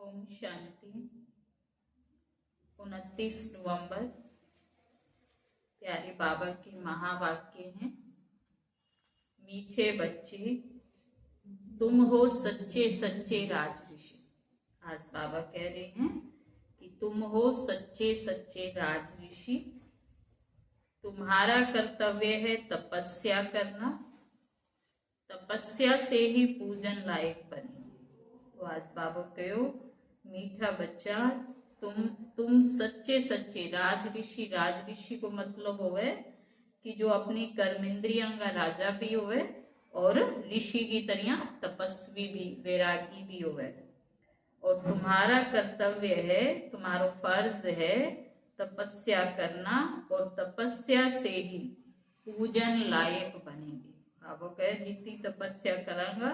ओम शांति। 29 नवंबर प्यारे बाबा की महावाक्य है। मीठे बच्चे, तुम हो सच्चे सच्चे राज ऋषि। आज बाबा कह रहे हैं कि तुम हो सच्चे सच्चे राज ऋषि। तुम्हारा कर्तव्य है तपस्या करना, तपस्या से ही पूजन लायक बने। तो आज बाबा कहो, मीठा बच्चा, तुम सच्चे सच्चे राज ऋषि को मतलब होवे कि जो अपनी कर्मेंद्रियों का राजा भी होवे और ऋषि की तरह तपस्वी भी, वैरागी भी होवे। और तुम्हारा कर्तव्य है, तुम्हारा फर्ज है तपस्या करना, और तपस्या से ही पूजन लायक बनेंगे। बाबा कहे जितनी तपस्या करांगा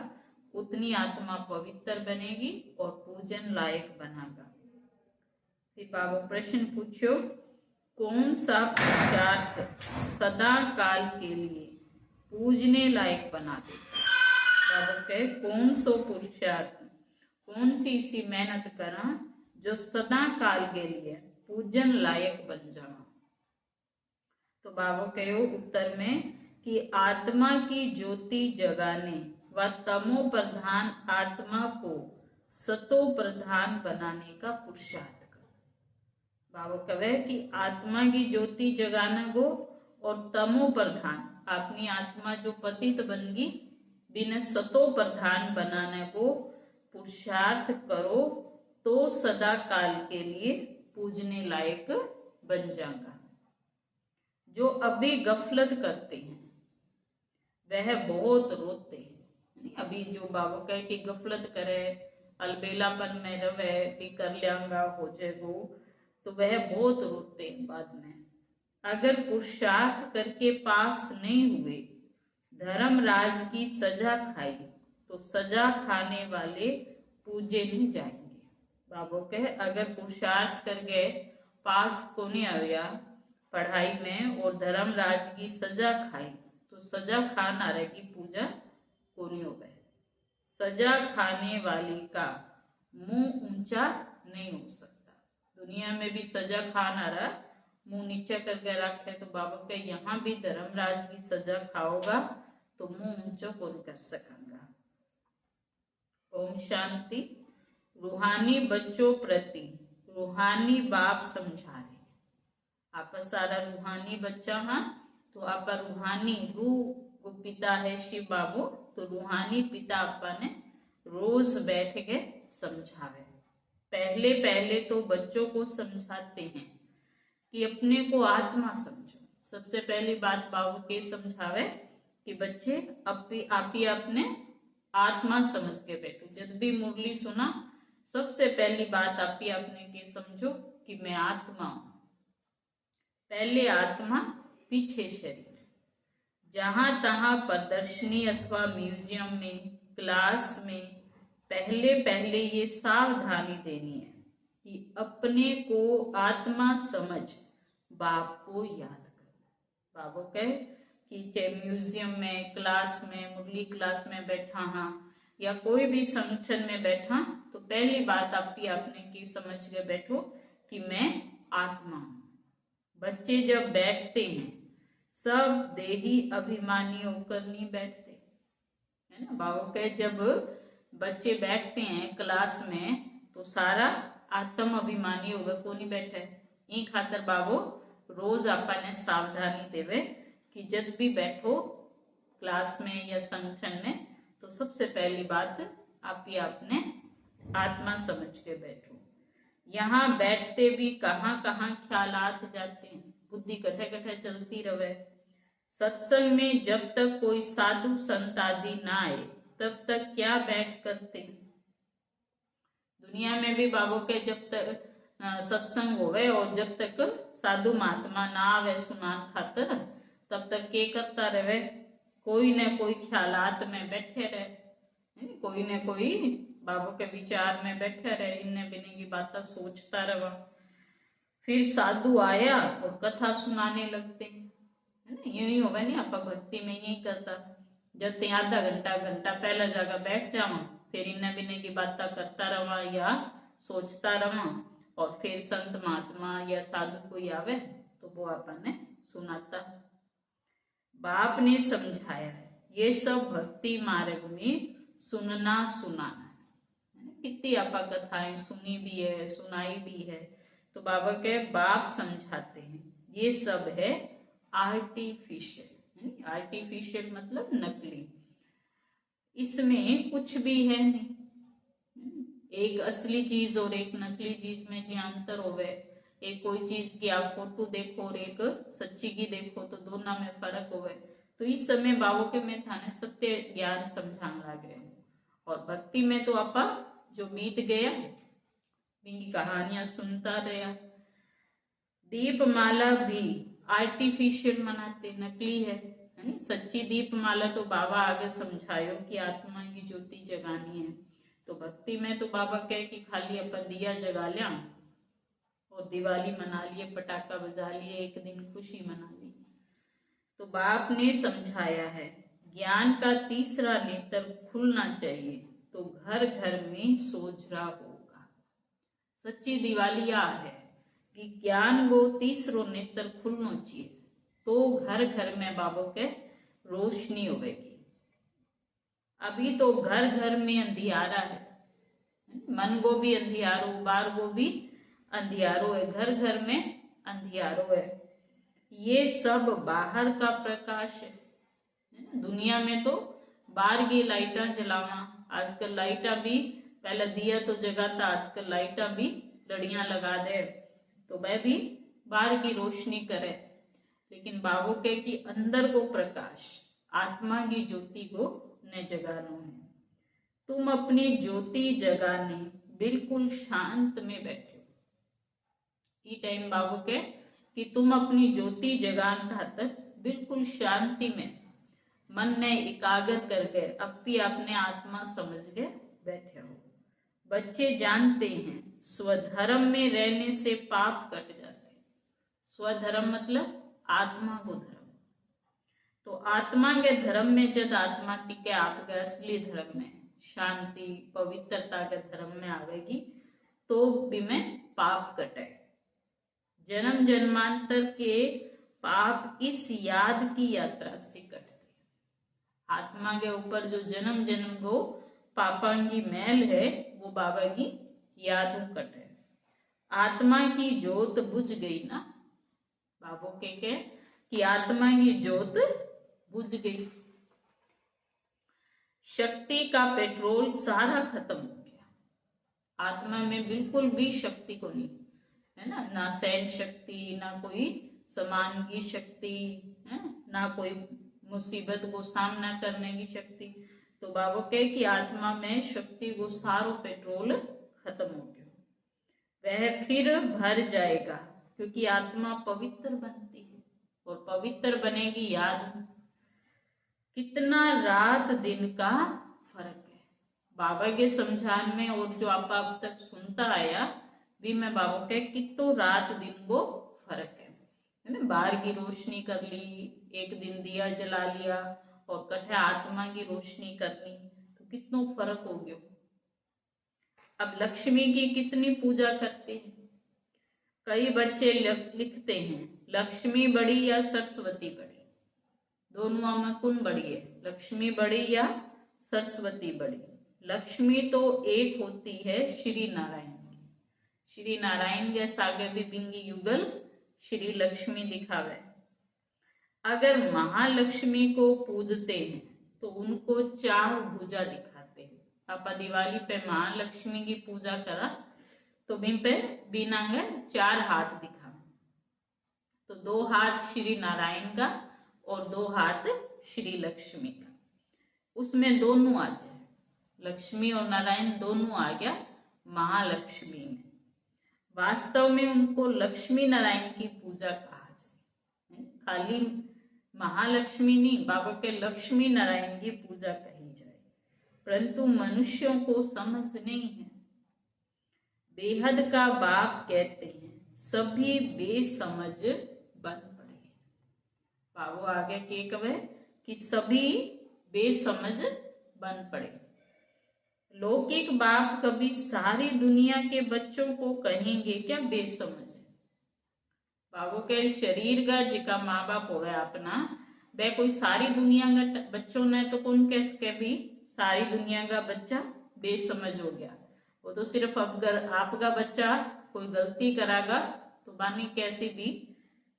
उतनी आत्मा पवित्र बनेगी और पूजन लायक बनागा। फिर बाबा प्रश्न पूछो, कौन सा पुरुषार्थ सदा काल के लिए पूजने लायक बना देगा। बाबा कहे कौन सो पुरुषार्थ, कौन सी इसी मेहनत करा जो सदा काल के लिए पूजन लायक बन जाना। तो बाबा कहो उत्तर में कि आत्मा की ज्योति जगाने व तमो प्रधान आत्मा को सतो प्रधान बनाने का पुरुषार्थ कर। बाबा कहे कि आत्मा की ज्योति जगाना को और तमो प्रधान अपनी आत्मा जो पतित बनगी बिना सतो प्रधान बनाने को पुरुषार्थ करो तो सदा काल के लिए पूजने लायक बन जाएगा। जो अभी गफलत करते हैं वह बहुत रोते हैं। अभी जो बाबा कहे कि गफलत करे, अलबेलापन में रहे भी कर लियांगा हो जाएगो, तो वह बहुत रोते हैं बाद में। अगर पुरुषार्थ करके पास नहीं हुए, धर्मराज की सजा खाई, तो सजा खाने वाले पूजे नहीं जाएंगे। बाबा कहे अगर पुरुषार्थ कर गए, पास को नहीं आया पढ़ाई में और धर्मराज की सजा खाई, तो सजा खाना रहेगी, पूजा को नहीं हो गए। सजा खाने वाली का मुंह ऊंचा नहीं हो सकता। दुनिया में भी सजा खाना रहा, मुंह नीचे करके रखे, तो बाबा के यहाँ भी धर्मराज की सजा खाओगा तो मुंह ऊंचा कौन कर सकेगा। ओम शांति। रूहानी बच्चों प्रति रूहानी बाप समझा रहे। आप सारा रूहानी बच्चा हाँ, तो आप रूहानी रूह को पिता है शिव बाबू, तो रूहानी पिता आपा ने रोज बैठ के समझावे। पहले पहले तो बच्चों को समझाते हैं कि अपने को आत्मा समझो। सबसे पहली बात बाबू के समझावे कि बच्चे आप ही अपने आत्मा समझ के बैठो। जब भी मुरली सुना, सबसे पहली बात आप ही अपने के समझो कि मैं आत्मा हूं। पहले आत्मा पीछे शरीर। जहां तहां प्रदर्शनी अथवा म्यूजियम में, क्लास में पहले पहले ये सावधानी देनी है कि अपने को आत्मा समझ बाप को याद करना। बाबू कहे कि चाहे म्यूजियम में, क्लास में, मुरली क्लास में बैठा हाँ, या कोई भी संगठन में बैठा, तो पहली बात आप ही अपने की समझ के बैठो कि मैं आत्मा हूं। बच्चे जब बैठते हैं सब देही अभिमानी होकर नहीं बैठते, है ना। बाबू के जब बच्चे बैठते हैं क्लास में तो सारा आत्म अभिमानी होगा, को नहीं बैठे। इन खातर बाबू रोज आपने सावधानी देवे कि जब भी बैठो क्लास में या संगठन में, तो सबसे पहली बात आप ही आपने आत्मा समझ के बैठो। यहाँ बैठते भी कहाँ कहाँ ख्यालात जाते हैं, बुद्धि कठे कठे चलती रहे। सत्संग में जब तक कोई साधु संत आदि ना आए तब तक क्या बैठ करते। दुनिया में भी बाबू के जब तक सत्संग होवे और जब तक साधु महात्मा ना आवे सुनान खातर, तब तक के करता रहे, कोई न कोई ख्यालात में बैठे रहे, कोई न कोई बाबू के विचार में बैठे रहे, इन्ने बिने की बातें सोचता रहा। फिर साधु आया और कथा सुनाने लगते, है ना। यूं ही होगा नहीं, आप भक्ति में यही करता, जब ते आधा घंटा घंटा पहला जगह बैठ जावा, फिर इन्ने बिने की बातें करता रहा या सोचता रहा और फिर संत महात्मा या साधु कोई आवे तो वो अपन ने सुनाता। बाप ने समझाया है ये सब भक्ति मार्ग में सुनना सुनाना है। कितनी आपा कथाएं सुनी भी है, सुनाई भी है, तो बाबा के बाप समझाते हैं ये सब है आर्टिफिशियल। आर्टिफिशियल मतलब नकली, इसमें कुछ भी है नहीं। एक असली चीज और एक नकली चीज में जो अंतर होवे, एक कोई चीज की आप फोटो देखो और एक सच्ची की देखो तो दोनों में फर्क होवे। तो इस समय बाबू के में थाने सत्य ज्ञान समझाने लग रहे हैं। और भक्ति में तो आपा जो बीत गया इनकी कहानियां सुनता रहा। दीपमाला भी आर्टिफिशियल मनाते, नकली है नहीं। सच्ची दीपमाला तो बाबा आगे समझायो कि आत्मा की ज्योति जगानी है। तो भक्ति में तो बाबा कहे कि खाली अपन दिया जगा लिया और दिवाली मना लिए, पटाखा बजा लिए, एक दिन खुशी मना ली। तो बाप ने समझाया है ज्ञान का तीसरा नेत्र खुलना चाहिए तो घर घर में सोझरा होगा। सच्ची दिवाली आ है कि ज्ञान को तीसरो नेत्र खुलना चाहिए तो घर घर में बाबो के रोशनी होगी। अभी तो घर घर में अंधियारा है, मन को भी अंधियारो, बार को भी अंधियारो है, घर घर में अंधियारो है। ये सब बाहर का प्रकाश है। दुनिया में तो बाहर की लाइटा जलावा, आजकल लाइटा भी, पहले दिया तो जगाता, आजकल लाइटा भी लड़ियां लगा दे तो वह भी बाहर की रोशनी करे। लेकिन बाबू के कि अंदर को प्रकाश, आत्मा की ज्योति को न जगाना है। तुम अपनी ज्योति जगाने बिल्कुल शांत में बैठे हो। ये टाइम बाबू के कि तुम अपनी ज्योति जगान खातर बिल्कुल शांति में मन ने एकाग्र करके अपनी अपने आत्मा समझ के बैठे हो। बच्चे जानते हैं स्वधर्म में रहने से पाप कट जाते हैं। स्वधर्म मतलब आत्मा को धर्म। तो आत्मा के धर्म में जब आत्मा टिके आपके असली धर्म में, शांति पवित्रता के धर्म में आवेगी तो भी में पाप कटे। जन्म जन्मांतर के पाप इस याद की यात्रा से कटते। आत्मा के ऊपर जो जन्म जन्म को पापांगी मैल है वो बाबा की याद कटे। आत्मा की ज्योत बुझ गई ना, बाबू के कि आत्मा की ज्योत बुझ गई। शक्ति का पेट्रोल सारा खत्म हो गया। आत्मा में बिल्कुल भी शक्ति को नहीं है ना सहन शक्ति, ना कोई समान की शक्ति है, ना कोई मुसीबत को सामना करने की शक्ति। तो बाबू कहे कि आत्मा में शक्ति को सारो पेट्रोल खत्म हो गया। वह फिर भर जाएगा क्योंकि आत्मा पवित्र बनती है और पवित्र बनेगी याद। कितना रात दिन का फर्क है बाबा के समझान में और जो आप अब तक सुनता आया भी मैं बाबा के कितो रात दिन को फर्क है ना। बाहर की रोशनी कर ली, एक दिन दिया जला लिया और कठे आत्मा की रोशनी करनी तो कितना फर्क हो गया। अब लक्ष्मी की कितनी पूजा करते हैं। कई बच्चे लिखते हैं लक्ष्मी बड़ी या सरस्वती बड़ी, दोनों में कौन बड़ी है, लक्ष्मी बड़ी या सरस्वती बड़ी। लक्ष्मी तो एक होती है श्री नारायण की। श्री नारायण के सागे भी बिंगी युगल श्री लक्ष्मी दिखावे। अगर महालक्ष्मी को पूजते हैं तो उनको 4 भुजा दिखाते हैं। पापा दिवाली पे महालक्ष्मी की पूजा करा तो बिन पे बिना 4 हाथ दिखा, तो 2 हाथ श्री नारायण का और 2 हाथ श्री लक्ष्मी का। उसमें दोनों आ जाए, लक्ष्मी और नारायण दोनों आ गया महालक्ष्मी में। वास्तव में उनको लक्ष्मी नारायण की पूजा कहा जाए, खाली महालक्ष्मी नहीं, बाबा के लक्ष्मी नारायण की पूजा कही जाए। परंतु मनुष्यों को समझ नहीं है। बेहद का बाप कहते हैं सभी बेसमझ बन पड़े। बाबू आगे के कहे कि सभी बेसमझ बन पड़े। लौकिक बाप कभी सारी दुनिया के बच्चों को कहेंगे क्या बेसमझ है। बाबू के शरीर का जिका माँ बाप होवे अपना, वे कोई सारी दुनिया का बच्चों ने तो कौन कह के भी सारी दुनिया का बच्चा बेसमझ हो गया। वो तो सिर्फ अगर आपका बच्चा कोई गलती करागा तो बानी कैसी भी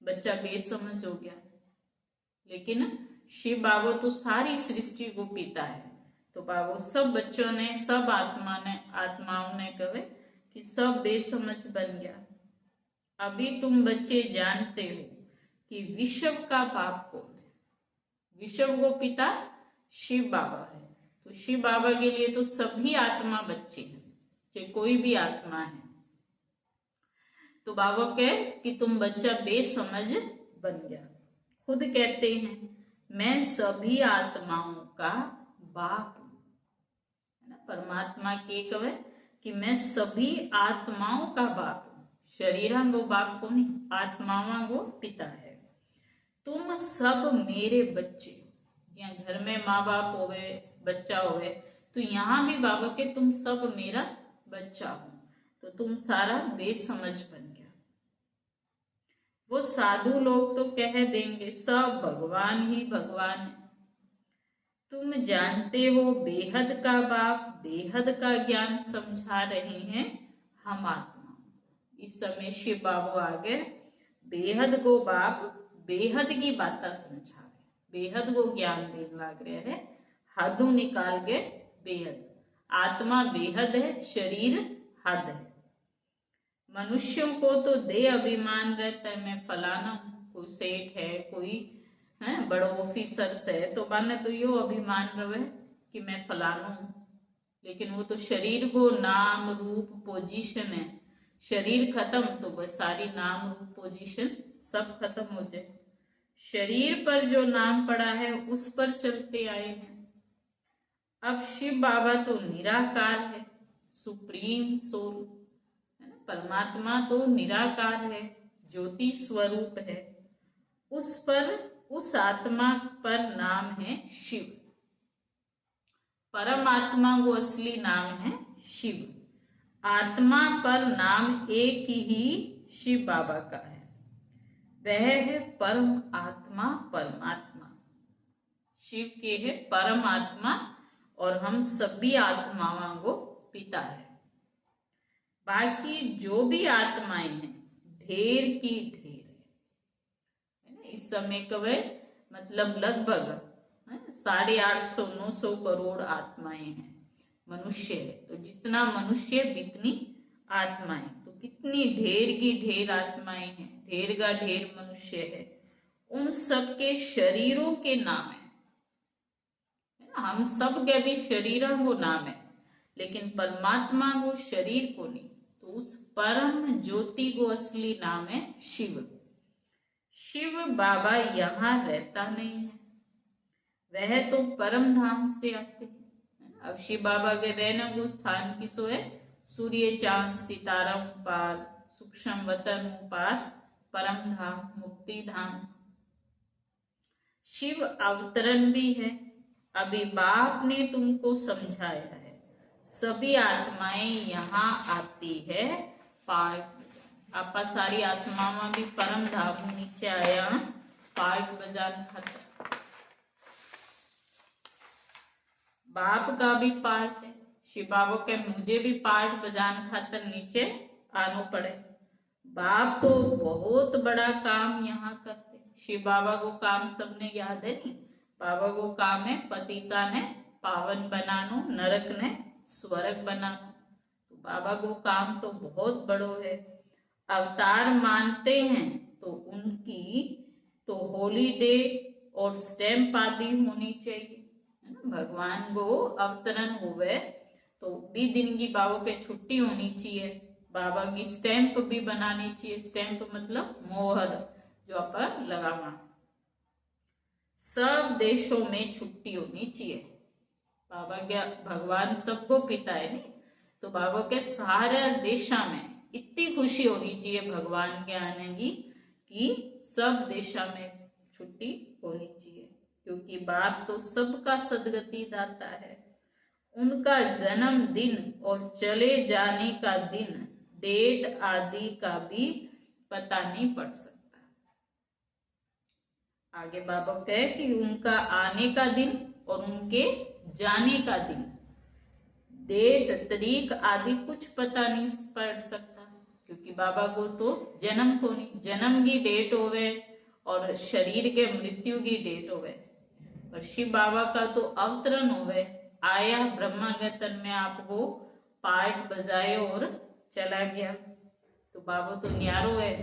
बच्चा बेसमझ हो गया। लेकिन शिव बाबू तो सारी सृष्टि को पीता है। तो बाबू सब बच्चों ने, सब आत्माओं ने कहे कि सब बेसमझ बन गया। अभी तुम बच्चे जानते हो कि विश्व का बाप कौन है। विश्व को पिता शिव बाबा है। तो शिव बाबा के लिए तो सभी आत्मा बच्चे हैं, चाहे कोई भी आत्मा है। तो बाबा कहे कि तुम बच्चा बेसमझ बन गया। खुद कहते हैं मैं सभी आत्माओं का बाप हूं, है ना। परमात्मा के कहे कि मैं सभी आत्माओं का बाप हूं। शरीरां को बाप को नहीं, आत्मावां को पिता है। तुम सब मेरे बच्चे, जहाँ घर में माँ बाप होवे, बच्चा होवे, तो यहाँ भी बाबा के तुम सब मेरा बच्चा हो। तो तुम सारा बेसमझ बन गया। वो साधु लोग तो कह देंगे सब भगवान ही भगवान है। तुम जानते हो बेहद का बाप बेहद का ज्ञान समझा रहे हैं हम आत्मा। इस समय शिव बाबू आगे बेहद को बाप बेहद की बातें समझा रहे, बेहद को ज्ञान देने लग रहे हैं। हदू निकाल के बेहद, आत्मा बेहद है, शरीर हद है। मनुष्यों को तो दे अभिमान रहता है मैं फलाना हूं, कोई सेठ है, कोई है बड़ो ऑफिसर से, तो माने तो यो अभिमान रहे कि मैं फलाना हूं। लेकिन वो तो शरीर को नाम रूप पोजीशन है। शरीर खत्म तो बस सारी नाम रूप पोजीशन सब खत्म हो जाए। शरीर पर जो नाम पड़ा है उस पर चलते आए हैं। अब शिव बाबा तो निराकार है, सुप्रीम सोल है ना। परमात्मा तो निराकार है, ज्योति स्वरूप है। उस पर, उस आत्मा पर नाम है शिव। परमात्मा को असली नाम है शिव। आत्मा पर नाम एक ही शिव बाबा का है, वह है परम आत्मा परमात्मा। शिव के है परमात्मा और हम सभी आत्माओं को पिता है। बाकी जो भी आत्माएं हैं ढेर की ढेर है ना। इस समय कवे मतलब लगभग 850-900 करोड़ आत्माएं हैं। मनुष्य है तो जितना मनुष्य जितनी आत्माएं, तो कितनी ढेर की ढेर आत्माएं हैं, ढेर का ढेर मनुष्य है। उन सबके शरीरों के नाम है ना। हम सब के भी शरीरों को नाम है, लेकिन परमात्मा को शरीर को नहीं। तो उस परम ज्योति को असली नाम है शिव। शिव बाबा यहाँ रहता नहीं है, वह तो परम धाम से आते हैं। अब शिव बाबा के रहने को स्थान किसो है? सूर्य चांद सितारा पार, सूक्ष्म वतन पार, परम धाम मुक्ति धाम। शिव अवतरण भी है। अभी बाप ने तुमको समझाया है सभी आत्माएं यहाँ आती है पार्ट। आपा सारी आत्माओं भी परम धाम नीचे आया पार्ट बजान खातर। बाप का भी पार्ट है। शिव बाबा के मुझे भी पार्ट बजान खातर नीचे आना पड़े। बाप तो बहुत बड़ा काम यहाँ करते। शिव बाबा को काम सबने याद है नहीं। बाबा को काम है पतिता ने पावन बनानो, नरक ने स्वर्ग बनानो। तो बाबा को काम तो बहुत बड़ो है। अवतार मानते हैं तो उनकी तो हॉलीडे और स्टैम्प आदि होनी चाहिए है ना। भगवान को अवतरण होवे तो भी दिन की बाबा के छुट्टी होनी चाहिए। बाबा की स्टैम्प भी बनानी चाहिए। स्टैम्प मतलब मोहर जो आप लगावा। सब देशों में छुट्टी होनी चाहिए। बाबा के भगवान सबको पिता है नहीं, तो बाबा के सारे देशा में इतनी खुशी होनी चाहिए भगवान के आने की कि सब देशा में छुट्टी होनी चाहिए। क्योंकि बाप तो सबका सदगति दाता है। उनका जन्मदिन और चले जाने का दिन, डेट आदि का भी पता नहीं पड़ सकता। आगे बाबा कहे कि उनका आने का दिन और उनके जाने का दिन, डेट तारीख आदि कुछ पता नहीं पड़ सकता, क्योंकि बाबा को तो जन्म को नहीं, जन्म की डेट होवे और शरीर के मृत्यु की डेट होवे, पर शिव बाबा का तो अवतरण होवे, आया ब्रह्मा के तन में, आपको पार्ट बजाए और चला गया। तो बाबा तो न्यारो है,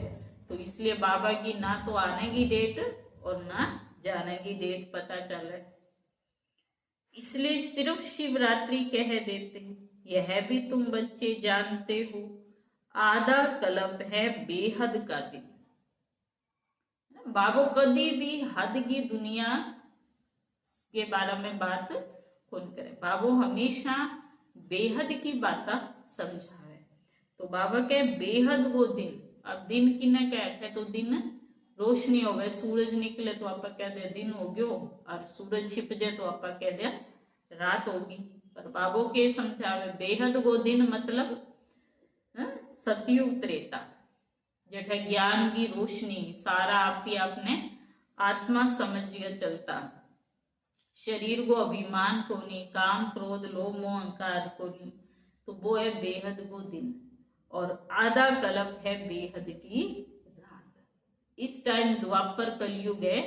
तो इसलिए बाबा की ना तो आने की डेट और ना जाने की डेट पता चले, इसलिए सिर्फ शिवरात्रि कह देते हैं। यह भी तुम बच्चे जानते हो, आधा कल्प है बेहद का दिन। बाबो कभी भी हद की दुनिया के बारे में बात कौन करे, बाबो हमेशा बेहद की बात समझावे। तो बाबा के बेहद वो दिन, अब दिन की न कहते तो दिन रोशनी होवे, सूरज निकले तो आप कह दे दिन हो गयो, और सूरज छिप जाए तो आप कह दे रात होगी। पर बाबो के समझावे बेहद वो दिन मतलब सतयुग त्रेता, जेठे ज्ञान की रोशनी सारा आप ही आपने आत्मा समझिए चलता, शरीर को अभिमान को नहीं, काम क्रोध लोभ मोह अहंकार को नहीं, तो वो है बेहद को दिन। और आधा कल्प है बेहद की रात। इस टाइम द्वापर कलयुग है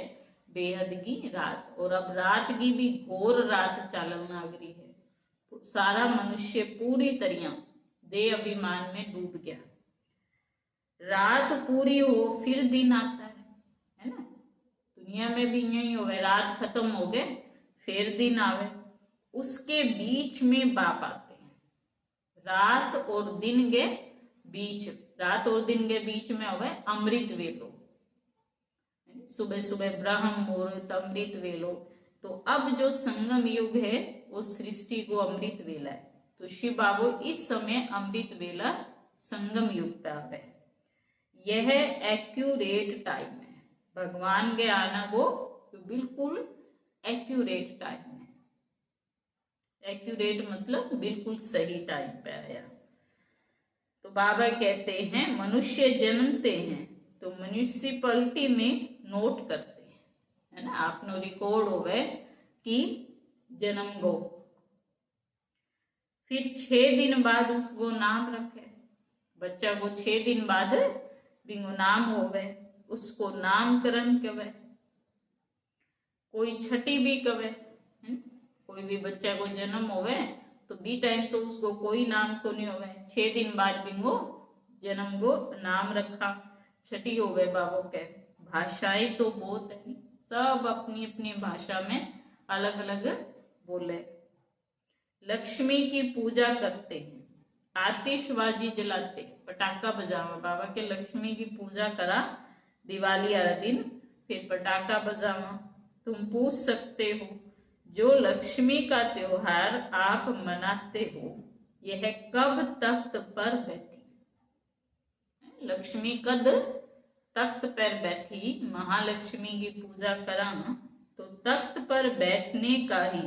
बेहद की रात, और अब रात की भी घोर रात चालन नागरी है। तो सारा मनुष्य पूरी तरह देह अभिमान में डूब गया। रात पूरी हो फिर दिन आता है ना। दुनिया में भी यही हो, रात खत्म हो गए फिर दिन आवे, उसके बीच में बाप आते हैं। रात और दिन के बीच, रात और दिन के बीच में होवे अमृत वेलो, सुबह सुबह ब्रह्म मुहूर्त अमृत वेलो। तो अब जो संगम युग है वो सृष्टि को अमृत वेला है, तो शिव बाबू इस समय अमृत वेला संगम युग पे आवे। यह एक्यूरेट टाइम है, भगवान के आना को तो बिल्कुल एक्यूरेट टाइम है। एक्यूरेट मतलब बिल्कुल सही टाइम पे आया। तो बाबा कहते हैं मनुष्य जन्मते हैं तो म्यूनिसिपैलिटी में नोट करते हैं, है ना, आपनो रिकॉर्ड होवे कि जन्म गो, फिर 6 दिन बाद उसको नाम रखे, बच्चा को 6 दिन बाद बिंगो नाम होवे, उसको नामकरण कवे, कोई छठी भी कवे। कोई भी बच्चा को जन्म होवे तो बी टाइम तो उसको कोई नाम को नहीं होवे, 6 दिन बाद बिंगो जन्म को नाम रखा, छठी होवे बाबो के। भाषाएं तो बहुत है, सब अपनी अपनी भाषा में अलग अलग बोले। लक्ष्मी की पूजा करते हैं, आतिशबाजी जलाते, पटाखा बजावा, बाबा के लक्ष्मी की पूजा करा दिवाली वाला दिन, फिर पटाखा बजावा। तुम पूछ सकते हो जो लक्ष्मी का त्योहार आप मनाते हो यह कब तख्त पर बैठी? लक्ष्मी कद तख्त पर बैठी, महालक्ष्मी की पूजा करा तो तख्त पर बैठने का ही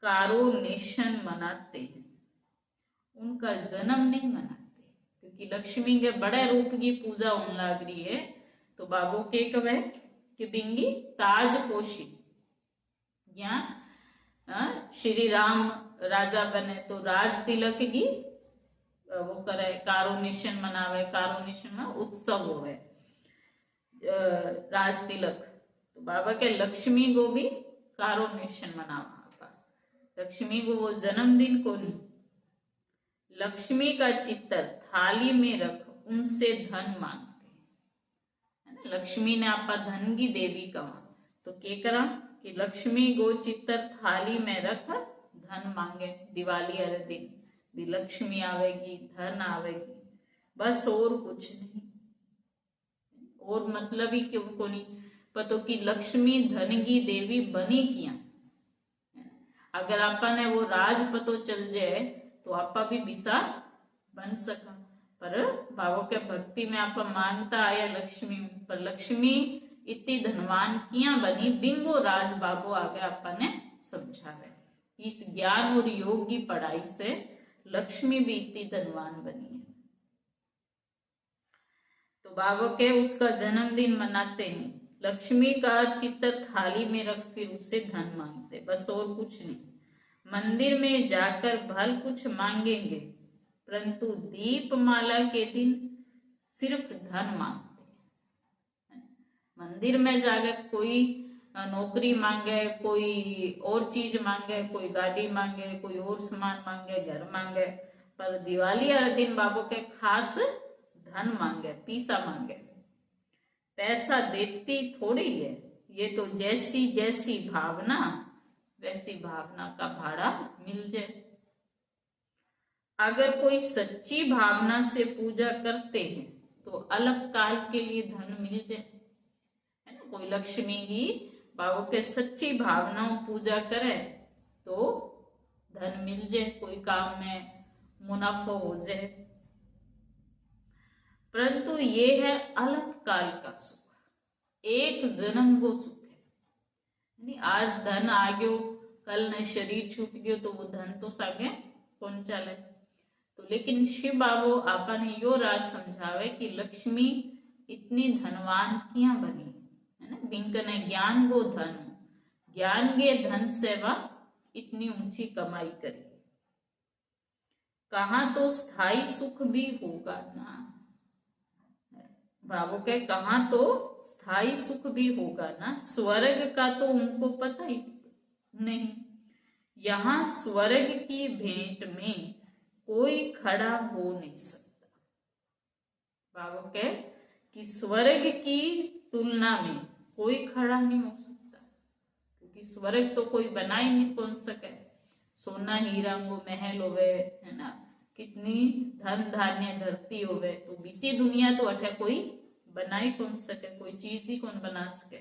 कारोनेशन मनाते हैं, उनका जन्म नहीं मनाते, क्योंकि लक्ष्मी के बड़े रूप की पूजा होने लग रही है। तो बाबू के कब है कि बिंगी ताजपोशी, या श्री राम राजा बने तो राज तिलक की वो करे, कारोनेशन मनावे, कारोनेशन में उत्सव होवे राज तिलक। तो बाबा के लक्ष्मी को भी कारोनेशन मनावा, लक्ष्मी को वो जन्मदिन को नहीं। लक्ष्मी का चित्र थाली में रख उनसे धन मांगते हैं, लक्ष्मी ने आपा धन की देवी कहा, तो क्या करा कि लक्ष्मी को चित्र थाली में रख धन मांगे। दिवाली वाले दिन भी लक्ष्मी आवेगी, धन आवेगी, बस और कुछ नहीं। और मतलब ही क्यों को नहीं पतो कि लक्ष्मी धन की देवी बनी किया। अगर आपा ने वो राज पतो चल जाए तो आपा भी बिसा बन सका, पर बाबा के भक्ति में आपा मांगता आया लक्ष्मी, पर लक्ष्मी इतनी धनवान किया बनी बिंगो राज बाबू आगे आपा ने समझावे। इस ज्ञान और योग की पढ़ाई से लक्ष्मी भी इतनी धनवान बनी है। तो बाबा के उसका जन्मदिन मनाते नहीं, लक्ष्मी का चित्र थाली में रख फिर उससे धन मांगते, बस और कुछ नहीं। मंदिर में जाकर भल कुछ मांगेंगे, परंतु दीपमाला के दिन सिर्फ धन मांगते। मंदिर में जाकर कोई नौकरी मांगे, कोई और चीज मांगे, कोई गाड़ी मांगे, कोई और सामान मांगे, घर मांगे, पर दिवाली वाले दिन बाबू के खास धन मांगे, पैसा मांगे। पैसा देती थोड़ी है, ये तो जैसी जैसी भावना वैसी भावना का भाड़ा मिल जाए। अगर कोई सच्ची भावना से पूजा करते हैं तो अलग काल के लिए धन मिल जाए, है ना। कोई लक्ष्मी की बाबू के सच्ची भावनाओं पूजा करे तो धन मिल जाए, कोई काम में मुनाफा हो जाए। परंतु ये है अलग काल का सुख, एक जन्म को सुख है। आज धन आ गयो, कल न शरीर छूट गयो तो वो धन तो सागे कौन चले। तो लेकिन शिव बाबू आपने यो राज समझावे कि लक्ष्मी इतनी धनवान किया बनी, है ना। बिंक ने ज्ञान गो धन, ज्ञान के धन से वह इतनी ऊंची कमाई करी। कहा तो स्थायी सुख भी होगा ना, बाबू के कहा तो स्थायी सुख भी होगा ना। स्वर्ग का तो उनको पता ही नहीं, यहाँ स्वर्ग की भेंट में कोई खड़ा हो नहीं सकता। बाबू के कि स्वर्ग की तुलना में कोई खड़ा नहीं हो सकता, क्योंकि स्वर्ग तो कोई बना ही नहीं कौन सके। सोना हीरा को महल होवे, है ना, कितनी धन धान्य धरती होवे, तो इसी दुनिया तो अठे कोई बना ही कौन सके, कोई चीज ही कौन बना सके।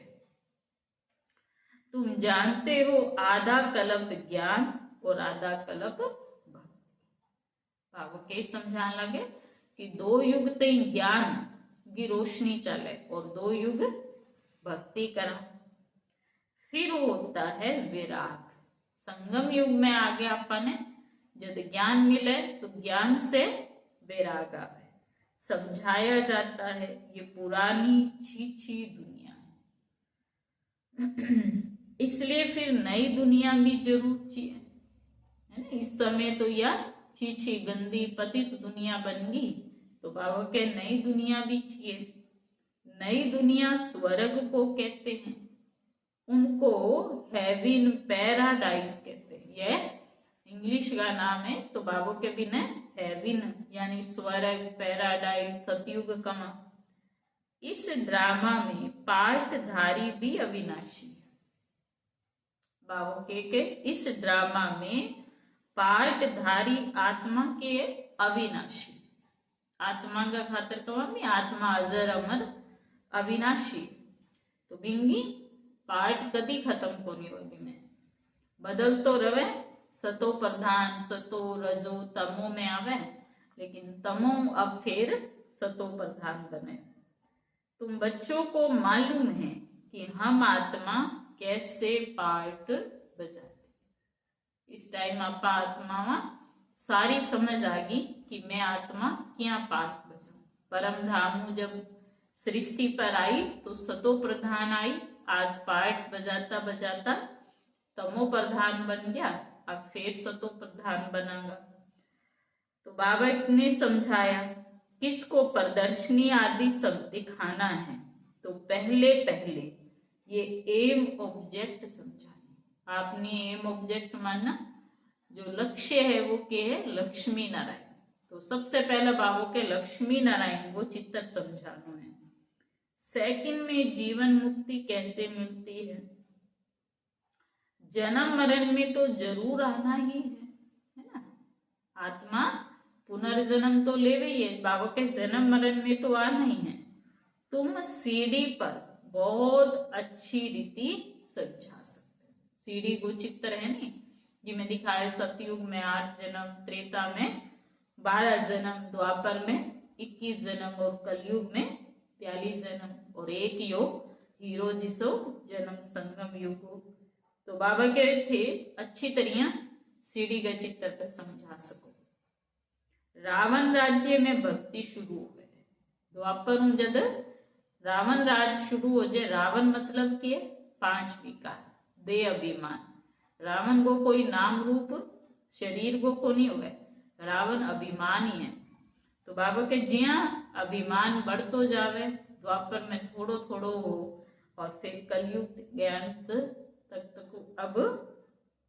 तुम जानते हो आधा कल्प ज्ञान और आधा कल्प भक्ति। बाबू के समझाने लगे कि 2 युग तक ज्ञान की रोशनी चले और 2 युग भक्ति करा, फिर होता है विराग। संगम युग में आगे अपने जब ज्ञान मिले तो ज्ञान से विराग आवे। समझाया जाता है ये पुरानी छी दुनिया है, इसलिए फिर नई दुनिया भी जरूर चाहिए, है ना। इस समय तो यह छी गंदी पतित दुनिया बन गई, तो बाबा के नई दुनिया भी चाहिए। नई दुनिया स्वर्ग को कहते हैं, उनको हेवन पैराडाइज कहते हैं। यह इंग्लिश का नाम है, तो बाबू के बिना हेवन यानी स्वर्ग, पैराडाइज, सतयुग कमा। इस ड्रामा में पार्टधारी भी अविनाशी है। बाबू के इस ड्रामा में पार्टधारी आत्मा के अविनाशी, आत्मा का खातर कमा में आत्मा अजर अमर अविनाशी। तो बिंगी पार्ट कदी खत्म कोनी होगी में बदल तो रवे, सतो प्रधान सतो रजो तमो में आवे, लेकिन तमो अब फिर सतो प्रधान बने। तुम बच्चों को मालूम है कि हम आत्मा कैसे पार्ट बजाते। इस टाइम आपा आत्मा सारी समझ आ गई कि मैं आत्मा क्या पार्ट बजाऊं। परम धामू जब सृष्टि पर आई तो सतो प्रधान आई, आज पार्ट बजाता बजाता तमो प्रधान बन गया, अब फिर सतो प्रधान बनागा। तो बाबा ने समझाया किसको प्रदर्शनी आदि सब दिखाना है तो पहले पहले ये एम ऑब्जेक्ट समझाए। आपने एम ऑब्जेक्ट माना, जो लक्ष्य है वो क्या है, लक्ष्मी नारायण। तो सबसे पहले बाबू के लक्ष्मी नारायण वो चित्र समझाना है। सेकंड में जीवन मुक्ति कैसे मिलती है। जन्म मरण में तो जरूर आना ही है ना। आत्मा पुनर्जन्म तो ले रही है, बाबा के जन्म मरण में तो आना ही है। तुम सीढ़ी पर बहुत अच्छी रीति समझा सकते हो। सीढ़ी को चित्र है नी, जिसमें दिखाया सतयुग में 8 जन्म, त्रेता में 12 जन्म, द्वापर में 21 जन्म और कलयुग में 42 जन्म, और एक योग हीरो जिसो जन्म संगम युग। तो बाबा के थे अच्छी तरह सीढ़ी के चित्र पे समझा सको। रावण राज्य में भक्ति शुरू हो गए। द्वापर हूं जद रावण राज शुरू हो जाए। रावण मतलब के 5 विकार, दे अभिमान। रावण को कोई नाम रूप शरीर को नहीं हुए, रावण अभिमान ही है। तो बाबा के जिया अभिमान बढ़तो जावे, द्वापर में थोड़ो थोड़ो हो और फिर कलयुग ज्ञान तक अब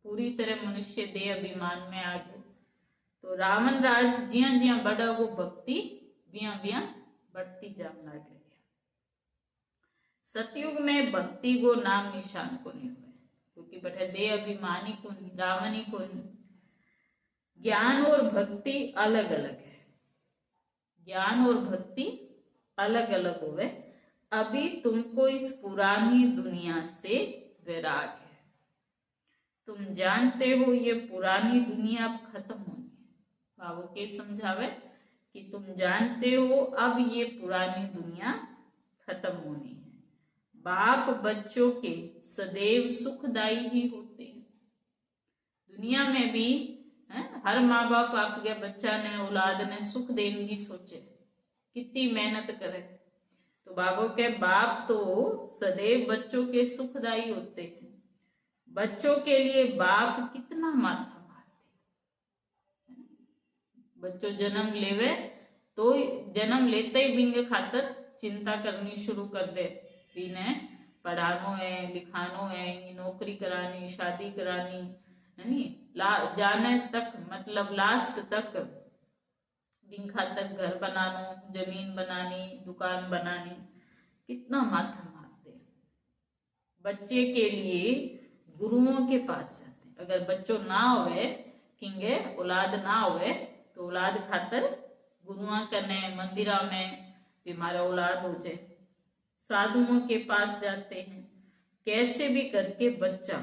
पूरी तरह मनुष्य देह अभिमान में आ गए। तो रावण राज जिया जिया बढ़ा वो भक्ति बिया बिया बढ़ती जाने लगी। सतयुग में भक्ति को नाम निशान को नहीं हुए, क्योंकि बटे देह अभिमानी को नहीं, रावण ही को नहीं। ज्ञान और भक्ति अलग अलग है, ज्ञान और भक्ति अलग अलग हुए। अभी तुमको इस पुरानी दुनिया से वैराग है। तुम जानते हो ये पुरानी दुनिया अब खत्म होनी है। बाबू के समझावे कि तुम जानते हो अब ये पुरानी दुनिया खत्म होनी है। बाप बच्चों के सदैव सुखदायी ही होते हैं। दुनिया में भी हर माँ बाप आपके बच्चा ने औलाद ने सुख देने की सोचे, कितनी मेहनत करे। तो बाबू के बाप तो सदैव बच्चों के सुखदायी होते हैं। बच्चों के लिए बाप कितना माथा मारते। बच्चों जन्म लेवे तो जन्म लेते ही बिंगे खातर चिंता करनी शुरू कर दे, इन्हें पढ़ानो है, लिखानो है, नौकरी करानी, शादी करानी है नी, जाने तक मतलब लास्ट तक दिन खातर घर बनानो, जमीन बनानी, दुकान बनानी, कितना माथा मारते। बच्चे के लिए गुरुओं के पास जाते। अगर बच्चों ना होवे किंगे औलाद ना होवे तो औलाद खातर गुरुआ करने मंदिरा में भी हमारा औलाद हो जाए, साधुओं के पास जाते हैं, कैसे भी करके बच्चा,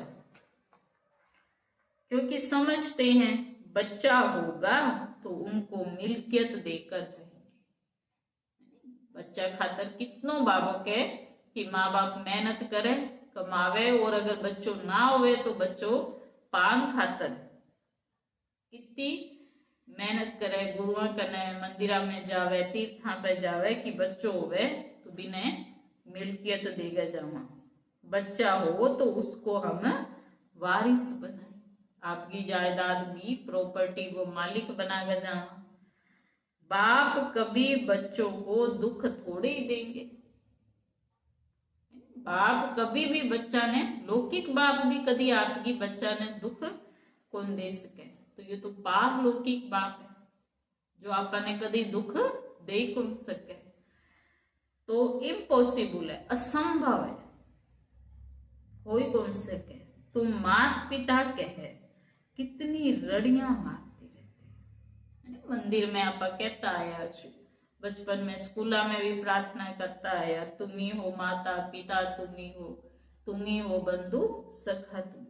क्योंकि समझते हैं बच्चा होगा तो उनको मिल्कियत देकर जाएंगे। बच्चा खातर कितनों बाबों के कि माँ बाप मेहनत करे कमावे, और अगर बच्चों ना होवे तो बच्चों पान खातर कितनी मेहनत करे, गुरुआ कने मंदिरा में जावे, तीर्था पे जावे कि बच्चों होवे तो बिने मिल्कियत देगा जावा। बच्चा हो तो उसको हम वारिस बनाए, आपकी जायदाद की प्रॉपर्टी को मालिक बनाकर जावा। बाप कभी बच्चों को दुख थोड़े ही देंगे। बाप कभी भी बच्चा ने, लौकिक बाप भी कभी आपकी बच्चा ने दुख कौन दे सके। तो ये तो पारलौकिक बाप है जो आपने कभी दुख दे कौन सके। तो इम्पॉसिबल है, असंभव है, हो ही कौन सके। तुम माता पिता कहे कितनी रड़ियां मारती रहती। मंदिर में आप कहता आया छु, बचपन में स्कूला में भी प्रार्थना करता आया, तुम ही हो माता पिता, तुम ही हो बंधु सखा तुम।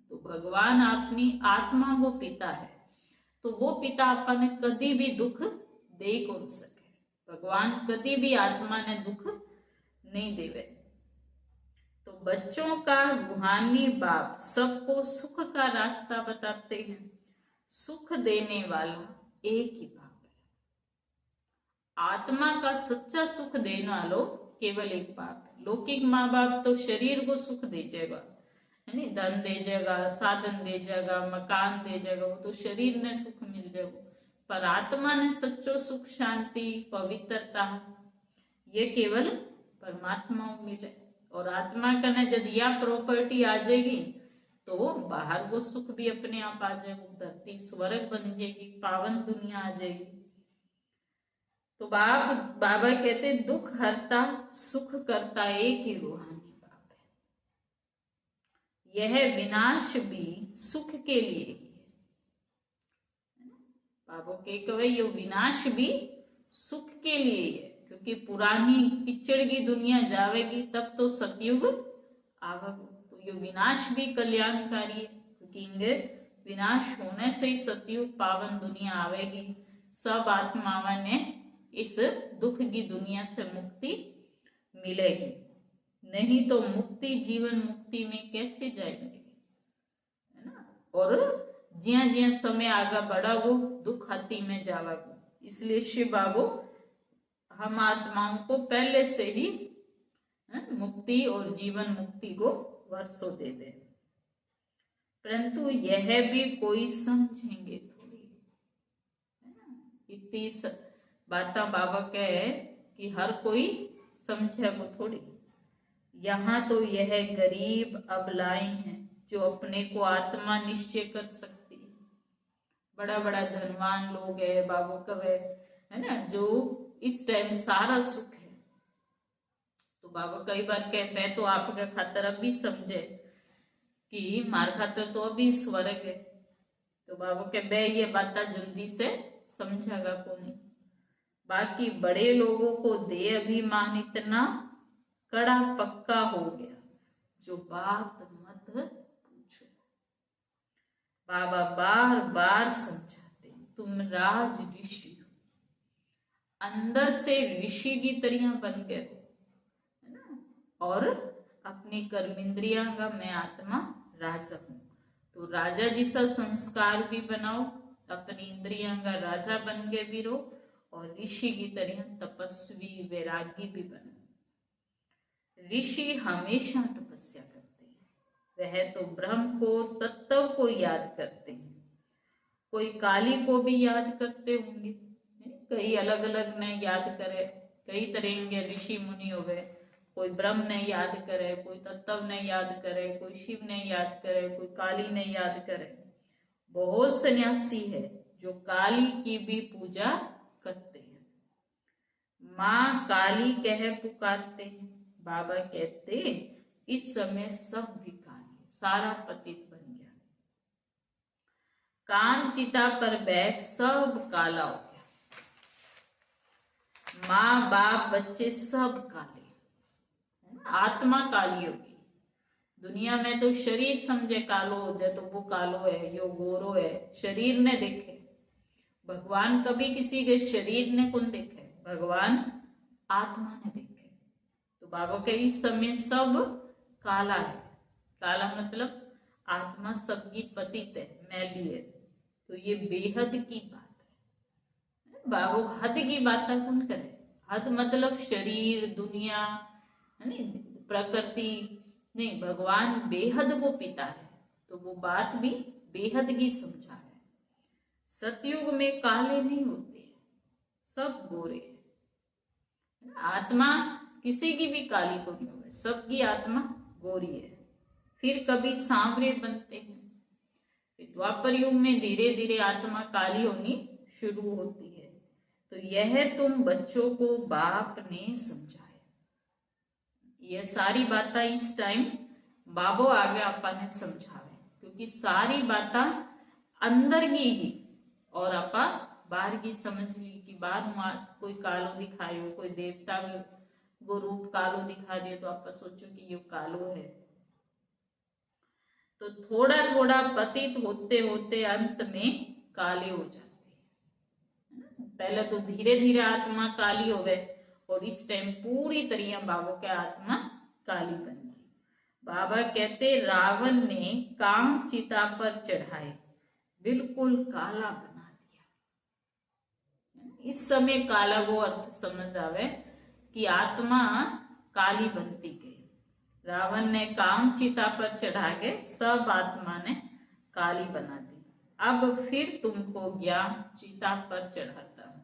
तो भगवान अपनी आत्मा को पिता है, तो वो पिता आपने कभी भी दुख दे कौन सके। भगवान कभी भी आत्मा ने दुख नहीं देवे। तो बच्चों का रूहानी बाप सबको सुख का रास्ता बताते हैं। सुख देने वाला एक ही बाप है। आत्मा का सच्चा सुख देने वालों केवल एक बाप है। लौकिक माँ बाप तो शरीर को सुख दे जाएगा, है नी, धन दे जाएगा, साधन दे जाएगा, मकान दे जाएगा, वो तो शरीर ने सुख मिल जाएगा। पर आत्मा ने सच्चो सुख, शांति, पवित्रता ये केवल परमात्मा को मिले। और आत्मा का न जब यह प्रॉपर्टी आ जाएगी तो बाहर वो सुख भी अपने आप आ जाएगा, धरती स्वर्ग बन जाएगी, पावन दुनिया आ जाएगी। तो बाबा कहते दुख हरता सुख करता एक ही रूहानी बाप है। यह विनाश भी सुख के लिए ही है। बाबा के कहे ये विनाश भी सुख के लिए है, क्योंकि पुरानी किचड़ की दुनिया जावेगी तब तो सतयुग आवेगा। तो ये विनाश भी कल्याणकारी है, क्योंकि इनके विनाश होने से ही सतयुग पावन दुनिया आवेगी। सब आत्माओं ने इस दुख की दुनिया से मुक्ति मिलेगी, नहीं तो मुक्ति जीवन मुक्ति में कैसे जाएंगे, है ना। और ज्या ज्या समय आगे बढ़ावो दुख हती में जावागो। इसलिए शिव बाबू हम आत्माओं को पहले से ही मुक्ति और जीवन मुक्ति को वर्षों दे दे, परंतु यह भी कोई समझेंगे थोड़ी, है ना। इतनी बातें बाबा कहे कि हर कोई समझे वो थोड़ी। यहाँ तो यह गरीब अबलाएं हैं जो अपने को आत्मा निश्चय कर सकती है। बड़ा बड़ा धनवान लोग है, बाबू कहे, है ना, जो इस टाइम सारा सुख है। तो बाबा कई बार कहते हैं तो आपके खातर अभी समझे कि मार खातर तो अभी स्वर्ग है। तो बाबा के बे ये बात जल्दी से समझेगा को नहीं। बाकी बड़े लोगों को दे अभिमान इतना कड़ा पक्का हो गया जो बात मत पूछो। बाबा बार बार समझाते तुम राज ऋषि हो, अंदर से ऋषि की तरह बन गए हो, है ना। और अपनी कर्मेंद्रिया का मैं आत्मा राजा हूं। तो राजा जैसा संस्कार भी बनाओ, अपनी इंद्रिया का राजा बन के भी रहो, और ऋषि की तरह तपस्वी वैरागी भी बनो। ऋषि हमेशा तपस्या करते हैं, वह तो ब्रह्म को तत्व को याद करते हैं। कोई काली को भी याद करते होंगे, कई अलग अलग ने याद करे, कई तरह के ऋषि मुनि हो गए। कोई ब्रह्म ने याद करे, कोई तत्व ने याद करे, कोई शिव ने याद करे, कोई काली ने याद करे। बहुत सन्यासी है जो काली की भी पूजा करते हैं, माँ काली कह पुकारते हैं। बाबा कहते इस समय सब विकारी, सारा पतित बन गया। कान चिता पर बैठ सब काला हो गया, माँ बाप बच्चे सब काले, आत्मा काली होगी। दुनिया में तो शरीर समझे कालो हो जाए तो वो कालो है, यो गोरो है, शरीर ने देखे। भगवान कभी किसी के शरीर ने कौन देखे, भगवान आत्मा ने देखे। तो बाबा के इस समय सब काला है। काला मतलब आत्मा सबकी पतित है, मैली है। तो ये बेहद की बात है। बाबू हद की बात कौन करे। हद मतलब शरीर, दुनिया, प्रकृति नहीं, भगवान बेहद को पिता है। तो वो बात भी बेहद की समझा है। सतयुग में काले नहीं होते, सब गोरे हैं। आत्मा किसी की भी काली को नहीं होगी, सबकी आत्मा गोरी है। फिर कभी सांवरे बनते हैं, फिर द्वापर युग में धीरे धीरे आत्मा काली होनी शुरू होती है। तो यह तुम बच्चों को बाप ने समझाया। यह सारी बातें इस टाइम बाबो आगे आपा ने समझावे, क्योंकि सारी बातें अंदर की ही और आपा बाहर की समझ ली कि बाहर कोई कालो दिखायो, कोई देवता वो रूप कालो दिखा दिए तो आप सोचो कि ये कालो है। तो थोड़ा थोड़ा पतित होते होते अंत में काले हो जाते हैं। पहले तो धीरे धीरे आत्मा काली हो गए और इस टाइम पूरी तरह बाबा के आत्मा काली बन गई। बाबा कहते रावण ने काम चिता पर चढ़ाए, बिल्कुल काला बना दिया। इस समय काला वो अर्थ समझ आवे कि आत्मा काली बनती गई। रावण ने काम चिता पर चढ़ा के सब आत्मा ने काली बना दी। अब फिर तुमको ज्ञान चिता पर चढ़ाता हूं।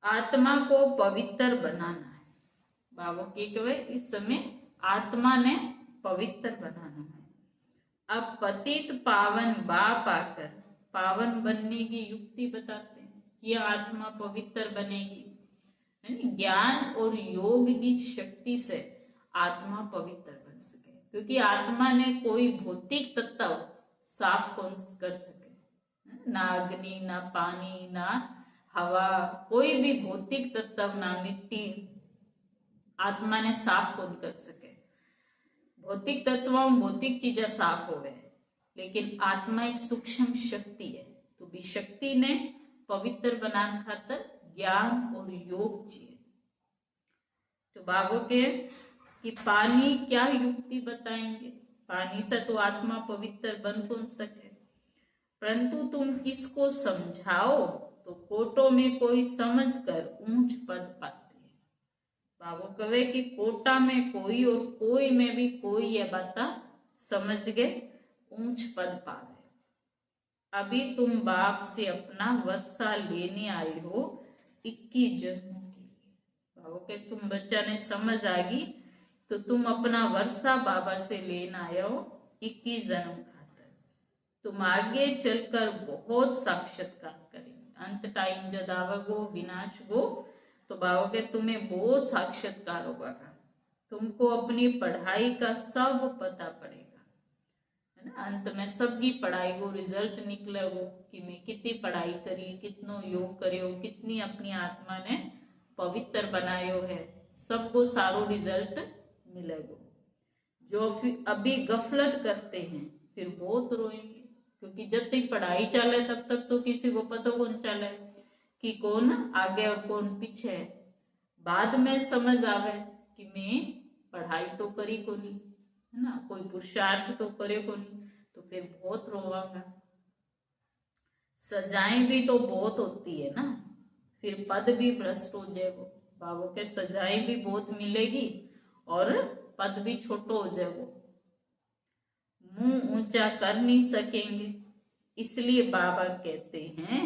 आत्मा को पवित्र बनाना है। बाबा की कहे इस समय आत्मा ने पवित्र बनाना है। अब पतित पावन बाप आकर पावन बनने की युक्ति बताते हैं कि आत्मा पवित्र बनेगी। ज्ञान और योग की शक्ति से आत्मा पवित्र बन सके, क्योंकि आत्मा ने कोई भौतिक तत्व साफ कौन कर सके। ना अग्नि, ना पानी, ना हवा, कोई भी भौतिक तत्व, ना मिट्टी आत्मा ने साफ कौन कर सके। भौतिक तत्वों भौतिक चीजें साफ हो गए, लेकिन आत्मा एक सूक्ष्म शक्ति है। तो भी शक्ति ने पवित्र बनाने खातर ज्ञान और योग चाहिए। तो बाबू के कि पानी क्या युक्ति बताएंगे, पानी से तो आत्मा पवित्र बन कौन सके। परंतु तुम किसको समझाओ तो कोटों में कोई समझ कर ऊंच पद पाते हैं। बाबू कहे कि कोटा में कोई और कोई में भी कोई ये बात समझ गए ऊंच पद पावे। अभी तुम बाप से अपना वर्षा लेने आए हो 21 जन्मों के लिए। बाबू के तुम बच्चा ने समझ आ गई तो तुम अपना वर्षा बाबा से लेना आए हो 21 जन्म खातर। तुम आगे चलकर बहुत साक्षात्कार करेंगे। अंत टाइम जब आवगो विनाश गो तो बाबा के तुम्हें बहुत साक्षात्कार होगा। तुमको अपनी पढ़ाई का सब पता पड़ेगा, है ना। अंत में सबकी पढ़ाई को रिजल्ट निकले वो कि मैं कितनी पढ़ाई करी, कितनो योग करियो, कितनी अपनी आत्मा ने पवित्र बनायो है, सबको सारो रिजल्ट मिलेगा। जो फिर अभी गफलत करते हैं फिर बहुत रोएंगे, क्योंकि जब तक पढ़ाई चले तब तक तो किसी को पता कौन चले कि कौन आगे और कौन पीछे है। बाद में समझ आवे कि मैं पढ़ाई तो करी को नहीं, है ना, कोई पुरुषार्थ तो करे को नहीं, तो फिर बहुत रोवांगा। सजाएं भी तो बहुत होती है ना, फिर पद भी भ्रष्ट हो जाएगा। बाबू के सजाएं भी बहुत मिलेगी और पद भी छोटो हो जाएगा। मुंह ऊंचा कर नहीं सकेंगे, इसलिए बाबा कहते हैं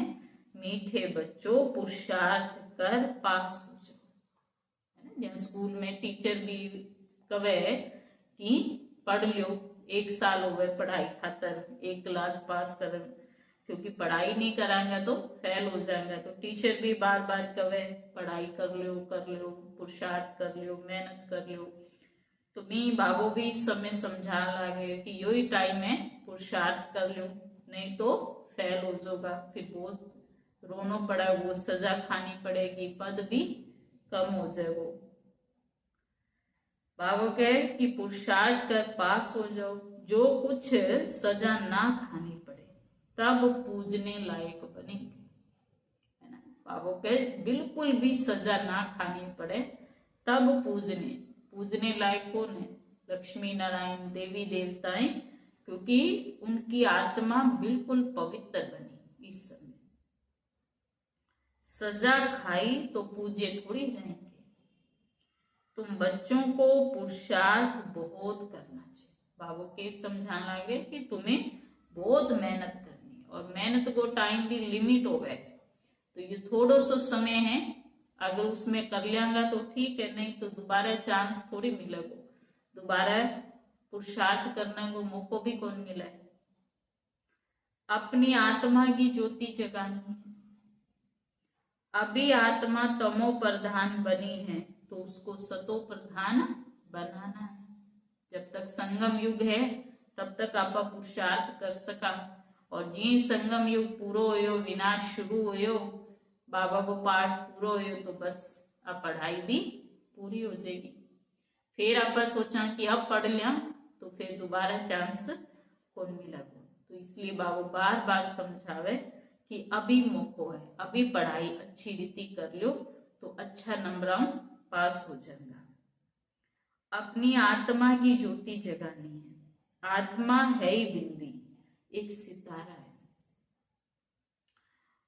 मीठे बच्चों पुरुषार्थ कर पास हो जाओ। जब स्कूल में टीचर भी कहे कि पढ़ लो, 1 साल हो गए पढ़ाई खातर, 1 क्लास पास कर, क्योंकि पढ़ाई नहीं करांगा तो फेल हो जाएगा। तो टीचर भी बार बार कहे पढ़ाई कर लो, पुरुषार्थ कर लो, मेहनत कर लो। तो मैं बाबू भी इस समय समझाने लगे कि यो ही टाइम है, पुरुषार्थ कर लो, नहीं तो फेल हो जाएगा, फिर बहुत रोना पड़ा, वो सजा खानी पड़ेगी, पद भी कम हो जाएगा। बाबू कहे कि पुरुषार्थ कर पास हो जाओ, जो कुछ सजा ना खानी पड़े, तब पूजने लायक बनेंगे, है ना। बाबू कहे बिल्कुल भी सजा ना खानी पड़े तब पूजने लायक कौन है? लक्ष्मी नारायण देवी देवताएं, क्योंकि उनकी आत्मा बिल्कुल पवित्र बनी। इस समय सजा खाई तो पूजे थोड़ी जाएंगे। तुम बच्चों को पुरुषार्थ बहुत करना चाहिए। बाबू के समझाने लगे कि तुम्हें बहुत मेहनत करनी है, और मेहनत को टाइम भी लिमिट हो गए, तो ये थोड़ा सा समय है, अगर उसमें कर लियांगा तो ठीक है, नहीं तो दोबारा चांस थोड़ी मिलेगा, दोबारा पुरुषार्थ करने को मौका भी कौन मिला है। अपनी आत्मा की ज्योति जगानी है। अभी आत्मा तमो प्रधान बनी है तो उसको सतो प्रधान बनाना है। जब तक संगम युग है तब तक आप पुरुषार्थ कर सका, और जी संगम युग पूरो हो, विनाश शुरू हो, बाबा को पाठ पूरा हो, तो बस अब पढ़ाई भी पूरी हो जाएगी। फिर आप सोचा कि अब पढ़ लिया तो फिर दोबारा चांस कौन मिला। तो इसलिए बाबू बार बार समझावे कि अभी मौको है, अभी पढ़ाई अच्छी रीति कर लो तो अच्छा नंबर पास हो जाएगा। अपनी आत्मा की ज्योति जगानी है। आत्मा है ही बिंदी, एक सितारा है,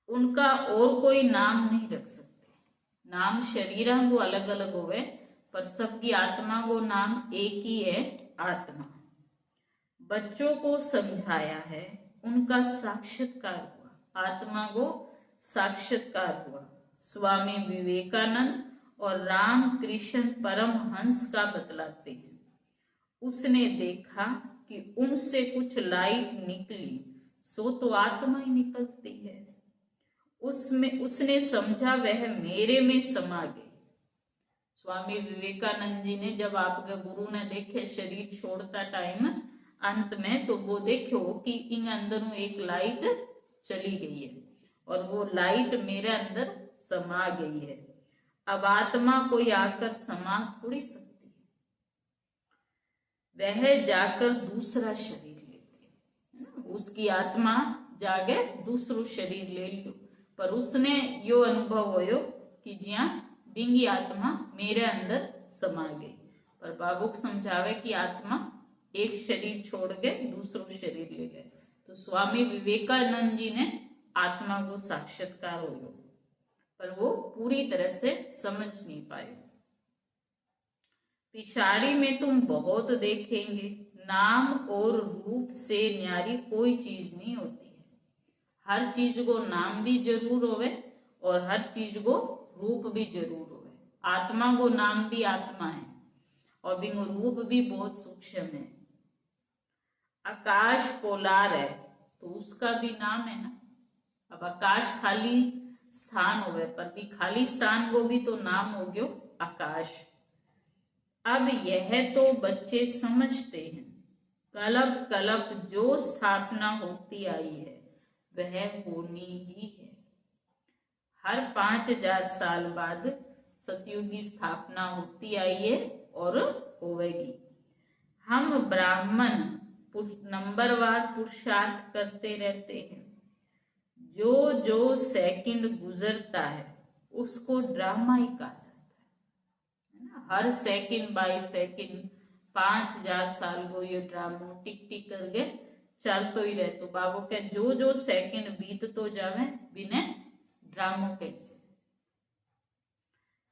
उनका और कोई नाम नहीं रख सकते। नाम शरीरों को अलग अलग होवे, पर सबकी आत्मा को नाम एक ही है, आत्मा। बच्चों को समझाया है, उनका साक्षात्कार हुआ, आत्मा को साक्षात्कार हुआ। स्वामी विवेकानंद और राम कृष्ण परमहंस का बतलाते हैं। उसने देखा कि उनसे कुछ लाइट निकली, सो तो आत्मा ही निकलती है। उसने समझा वह मेरे में समा गई। स्वामी विवेकानंद जी ने जब आपके गुरु ने देखे शरीर छोड़ता टाइम अंत में, तो वो देखो कि इन अंदरों एक लाइट चली गई है, और वो लाइट मेरे अंदर समा गई है। अब आत्मा कोई आकर समा थोड़ी सकती है, वह जाकर दूसरा शरीर लेती है। उसकी आत्मा जागे दूसरो शरीर ले लियो, पर उसने यो अनुभव होयो कि जिया बिंगी आत्मा मेरे अंदर समा गई। पर बाबू समझावे कि आत्मा एक शरीर छोड़ के दूसरो शरीर ले गए, तो स्वामी विवेकानंद जी ने आत्मा को साक्षात्कार हो, पर वो पूरी तरह से समझ नहीं पाए। पिछाड़ी में तुम बहुत देखेंगे, नाम और रूप से न्यारी कोई चीज नहीं होती है। हर चीज को नाम भी जरूर होवे और हर चीज को रूप भी जरूर होवे। आत्मा को नाम भी आत्मा है और बिंगो रूप भी बहुत सूक्ष्म है। आकाश पोलार है तो उसका भी नाम है ना। अब आकाश खाली स्थान होवे, पर भी खाली स्थान को भी तो नाम हो गयो आकाश। अब यह तो बच्चे समझते हैं, कल्प कल्प जो स्थापना होती आई है वह होनी ही है। हर 5000 साल बाद सतयुग की स्थापना होती आई है और होवेगी। हम ब्राह्मण नंबरवार पुरुषार्थ करते रहते हैं। जो जो सेकंड गुजरता है उसको ड्रामा ही कहा जाता है ना। हर सेकंड बाय सेकंड 5000 साल को ये ड्रामो टिक टिक करके चलतो ही रहे। तो बाबू के जो जो सेकंड बीत तो जावे बिने ड्रामो कैसे।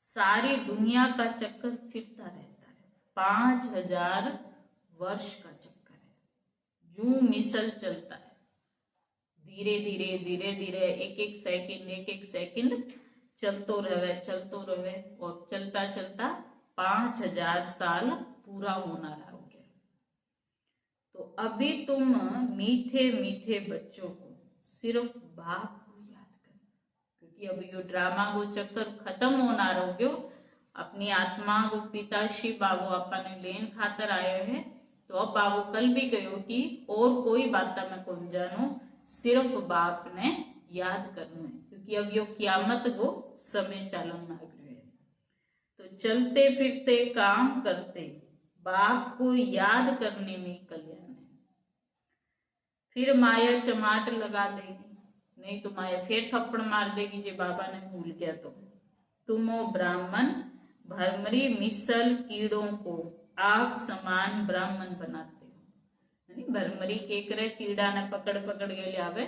सारी दुनिया का चक्कर फिरता रहता है, 5000 वर्ष का चक्कर है। जू मिसल चलता है, धीरे धीरे धीरे धीरे एक एक सेकंड चलतो रहे और चलता चलता 5000 साल पूरा होना रहा हो गया। तो अभी तुम मीठे मीठे बच्चों को सिर्फ बाप को याद करो, क्योंकि अभी यो ड्रामा को चक्कर खत्म होना रहो गयो। अपनी आत्मा को पिता शिव बाबू आपा ने लेन खातर आयो है। तो अब बाबू कल भी कहो कि और कोई बात मैं कौन जानो, सिर्फ बाप ने याद करना है, क्योंकि अब यो कियामत को समय चालन लग रहे है। तो चलते फिरते काम करते बाप को याद करने में कल्याण है। फिर माया चमाट लगा देगी, नहीं तो माया फिर थप्पड़ मार देगी जे बाबा ने भूल गया तो। तुमो ब्राह्मण भरमरी मिसल कीड़ों को आप समान ब्राह्मण बनाते हो। भरमरी के करे कीड़ा ने पकड़ पकड़ के लियावे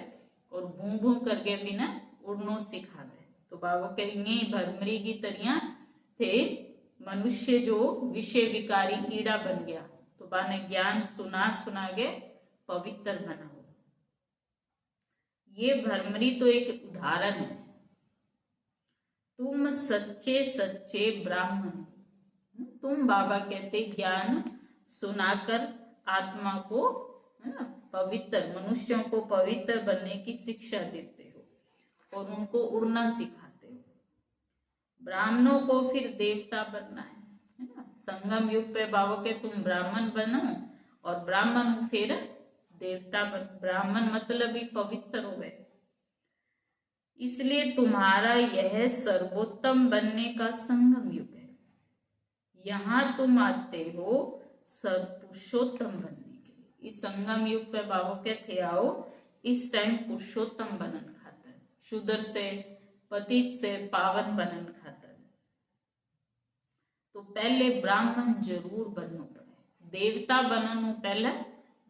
और भू भू करके भी ना उड़नो सिखावे। तो बाबा के ये भरमरी की तरिया थे मनुष्य जो विषय विकारी कीड़ा बन गया, तो बाने ज्ञान सुना सुना के पवित्र बनाओ। ये भरमरी तो एक उदाहरण है। तुम सच्चे सच्चे ब्राह्मण, तुम बाबा कहते ज्ञान सुनाकर आत्मा को है ना पवित्र, मनुष्यों को पवित्र बनने की शिक्षा देते हो और उनको उड़ना सिखाते हो। ब्राह्मणों को फिर देवता बनना है ना। संगम युग पे बाबा के तुम ब्राह्मण बनो और ब्राह्मण फिर देवता बन। ब्राह्मण मतलब ही पवित्र हो गए। इसलिए तुम्हारा यह सर्वोत्तम बनने का संगम युग है। यहाँ तुम आते हो सर्वपुरुषोत्तम बनने के लिए। इस संगम युग पे बाबू के थे आओ इस टाइम पुरुषोत्तम बनन खातर, शूद्र से पतित से पावन बनन खातर। तो पहले ब्राह्मण जरूर बनना पड़े। देवता बनने पहले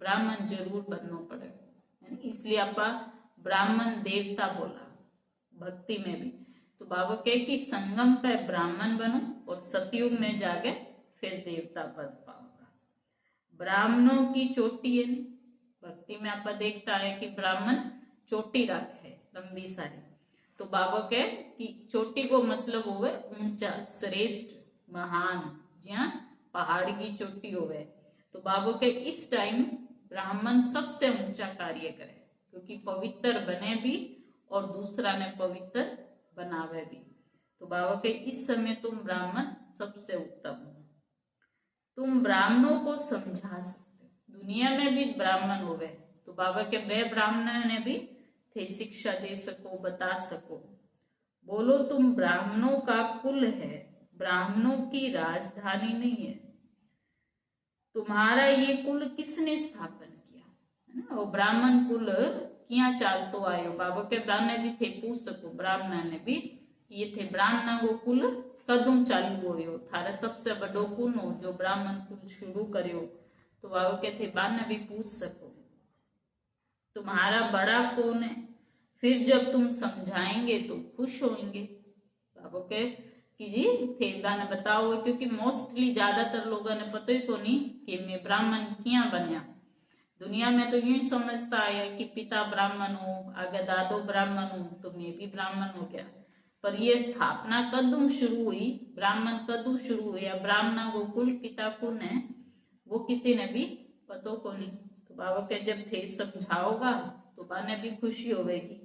ब्राह्मण जरूर बनना पड़े, इसलिए आपा ब्राह्मण देवता बोला भक्ति में भी। तो बाबा कहे कि संगम पे ब्राह्मण बनो और सतयुग में जाके फिर देवता पद पाओगा। ब्राह्मणों की चोटी है नहीं, भक्ति में आप देखता है कि ब्राह्मण चोटी रखे लंबी सारी। तो बाबा कहे कि चोटी को मतलब होवे ऊंचा, श्रेष्ठ, महान, जहाँ पहाड़ की चोटी होवे। तो बाबा के इस टाइम ब्राह्मण सबसे ऊंचा कार्य करे, क्योंकि पवित्र बने भी और दूसरा ने पवित्र बनावे भी। तो बाबा के इस समय तुम ब्राह्मण सबसे उत्तम हो। तुम ब्राह्मणों को समझा सकते हो, दुनिया में भी ब्राह्मण हो गए। तो बाबा के वे ब्राह्मण ने भी थे शिक्षा दे सको, बता सको। बोलो तुम ब्राह्मणों का कुल है, ब्राह्मणों की राजधानी नहीं है। तुम्हारा ये कुल किसने स्थापन किया है ना। वो ब्राह्मण कुल क्या चालतो आयो। बाबा के ब्राह्मण भी थे पूछ सको, ब्राह्मण ने भी ये थे ब्राह्मण को कुल कदू चालू हो थारा सबसे बड़ो कुल हो जो ब्राह्मण कुल शुरू करो। तो बाबा के थे बाने भी पूछ सको। तुम्हारा बड़ा कौन है, फिर जब तुम समझाएंगे तो खुश होंगे। बाबू के कि जी थे ने बताओ, क्योंकि मोस्टली ज्यादातर लोगों ने पता ही को नहीं कि मैं ब्राह्मण क्या बनया। दुनिया में तो यूं समझता है कि पिता ब्राह्मण हो, आगे दादो ब्राह्मण हो, तो मैं भी ब्राह्मण हो गया। पर ये स्थापना कदू शुरू हुई, ब्राह्मण कदू शुरू हुई, ब्राह्मण को कुल पिता कौन है वो किसी ने भी पतो को नहीं। तो बाबा के जब थे समझाओगा तो बाने भी खुशी होगी।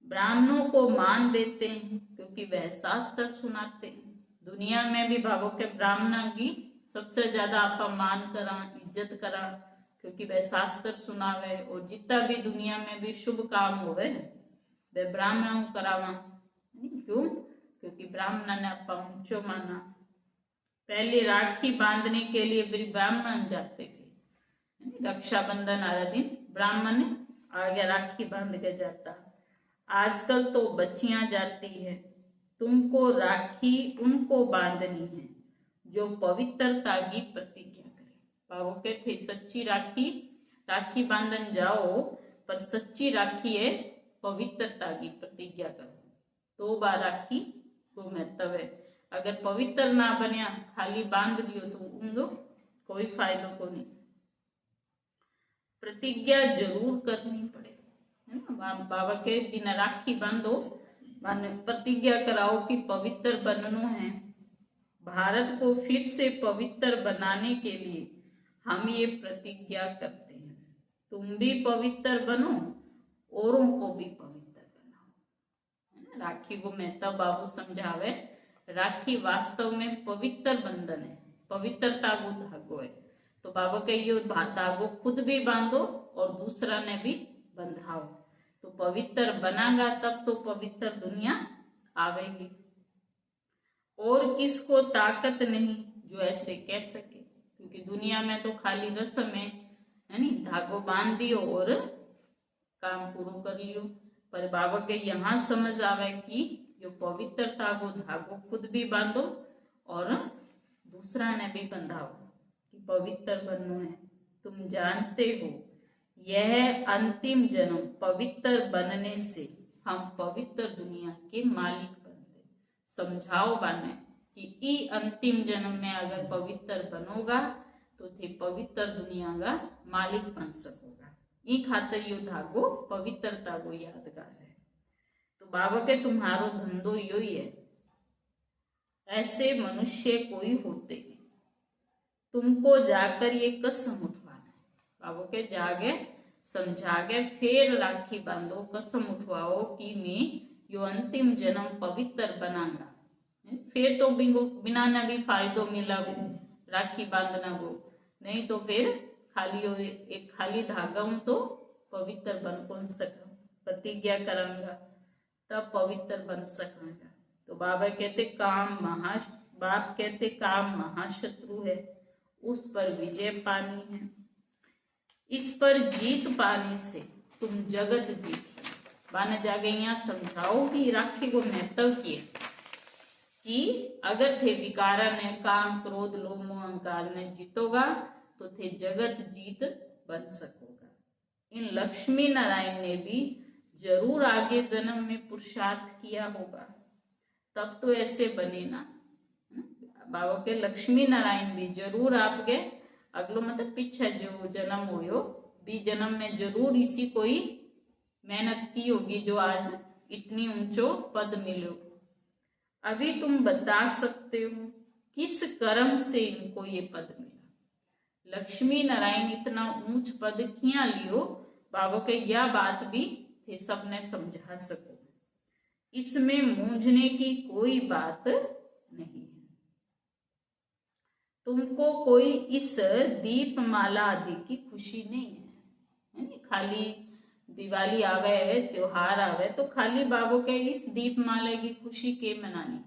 ब्राह्मणों को मान देते हैं क्योंकि वह शास्त्र सुनाते हैं। दुनिया में भी बाबा के ब्राह्मण की सबसे ज्यादा आपका मान करा, इज्जत करा, क्योंकि वह शास्त्र सुनावे। और जितना भी दुनिया में भी शुभ काम होवे वह ब्राह्मण करावा। क्यों? क्योंकि ब्राह्मण ने आपका ऊंचो माना। पहले राखी बांधने के लिए भी ब्राह्मण जाते थे। रक्षाबंधन आ रहा दिन ब्राह्मण आगे राखी बांध के जाता। आजकल तो बच्चियां जाती है। तुमको राखी उनको बांधनी है जो पवित्रता की प्रतिज्ञा करे। बाबू कहते सच्ची राखी, राखी बांधन जाओ पर सच्ची राखी है पवित्रता की प्रतिज्ञा करो। तो बार राखी को महत्व है। अगर पवित्र ना बनिया खाली बांध लियो तो उनको कोई फायदो को नहीं। प्रतिज्ञा जरूर करनी पड़े, है ना। बाबा के दिन राखी बांधो, माने प्रतिज्ञा कराओ कि पवित्र बनना है। भारत को फिर से पवित्र बनाने के लिए हम ये प्रतिज्ञा करते हैं। तुम भी पवित्र बनो, औरों को भी पवित्र बनाओ, है ना। राखी को मेहता बाबू समझावे, राखी वास्तव में पवित्र बंधन है, पवित्रता को धागो है। तो बाबा के ये धागो खुद भी बांधो और दूसरा ने भी बंधाओ, तो पवित्र बनागा तब तो पवित्र दुनिया आवेगी। और किसको ताकत नहीं जो ऐसे कह सके, क्योंकि दुनिया में तो खाली रस्म है नहीं, धागो बांध दियो और काम पूरा कर लियो। पर बाबा के यहाँ समझ आवे कि जो पवित्रता को धागो खुद भी बांधो और दूसरा ने भी बंधाओ कि पवित्र बनना है। तुम जानते हो यह अंतिम जन्म पवित्र बनने से हम पवित्र दुनिया के मालिक बनते। समझाओ बाने कि ई अंतिम जन्म में अगर पवित्र बनोगा तो थे पवित्र दुनिया का मालिक बन सकोगा। ई खातर यो धागो पवित्रता को यादगार है। तो बाबा के तुम्हारो धंधो यो ही है। ऐसे मनुष्य कोई होते तुमको जाकर ये कसम उठवाना है। बाबा के जागे समझागे फिर राखी बांधो, कसम उठवाओ कि मैं यो अंतिम जन्म पवित्र बनाऊंगा। फिर तो बिना न भी फायदो मिला राखी बांधना को, नहीं तो फिर खाली एक खाली धागा हूं तो पवित्र बन कौन सका। प्रतिज्ञा करांगा तब पवित्र बन सकांगा। तो बाबा कहते बाप कहते काम महाशत्रु है, उस पर विजय पानी है। इस पर जीत पाने से तुम जगत जीत। बाने जागे यहाँ समझाओ कि राखी को महत्व किए कि अगर थे विकारा ने काम क्रोध लोभ मोह अहंकार ने जीतोगा तो थे जगत जीत बन सकोगा। इन लक्ष्मी नारायण ने भी जरूर आगे जन्म में पुरुषार्थ किया होगा, तब तो ऐसे बने ना। बाबा के लक्ष्मी नारायण भी जरूर आपके अगलो मतलब पीछे जो जन्म हो भी जन्म में जरूर इसी कोई मेहनत की होगी जो आज इतनी ऊंचो पद मिलो। अभी तुम बता सकते हो किस कर्म से इनको ये पद मिला। लक्ष्मी नारायण इतना ऊंच पद किया लियो, बाबा के यह बात भी थे सबने समझा सको। इसमें मूंझने की कोई बात नहीं है। तुमको कोई इस दीप माला आदि की खुशी नहीं है। खाली दिवाली आवे है, त्योहार आवे तो खाली बाबू के इस दीप माला की खुशी के मनानी।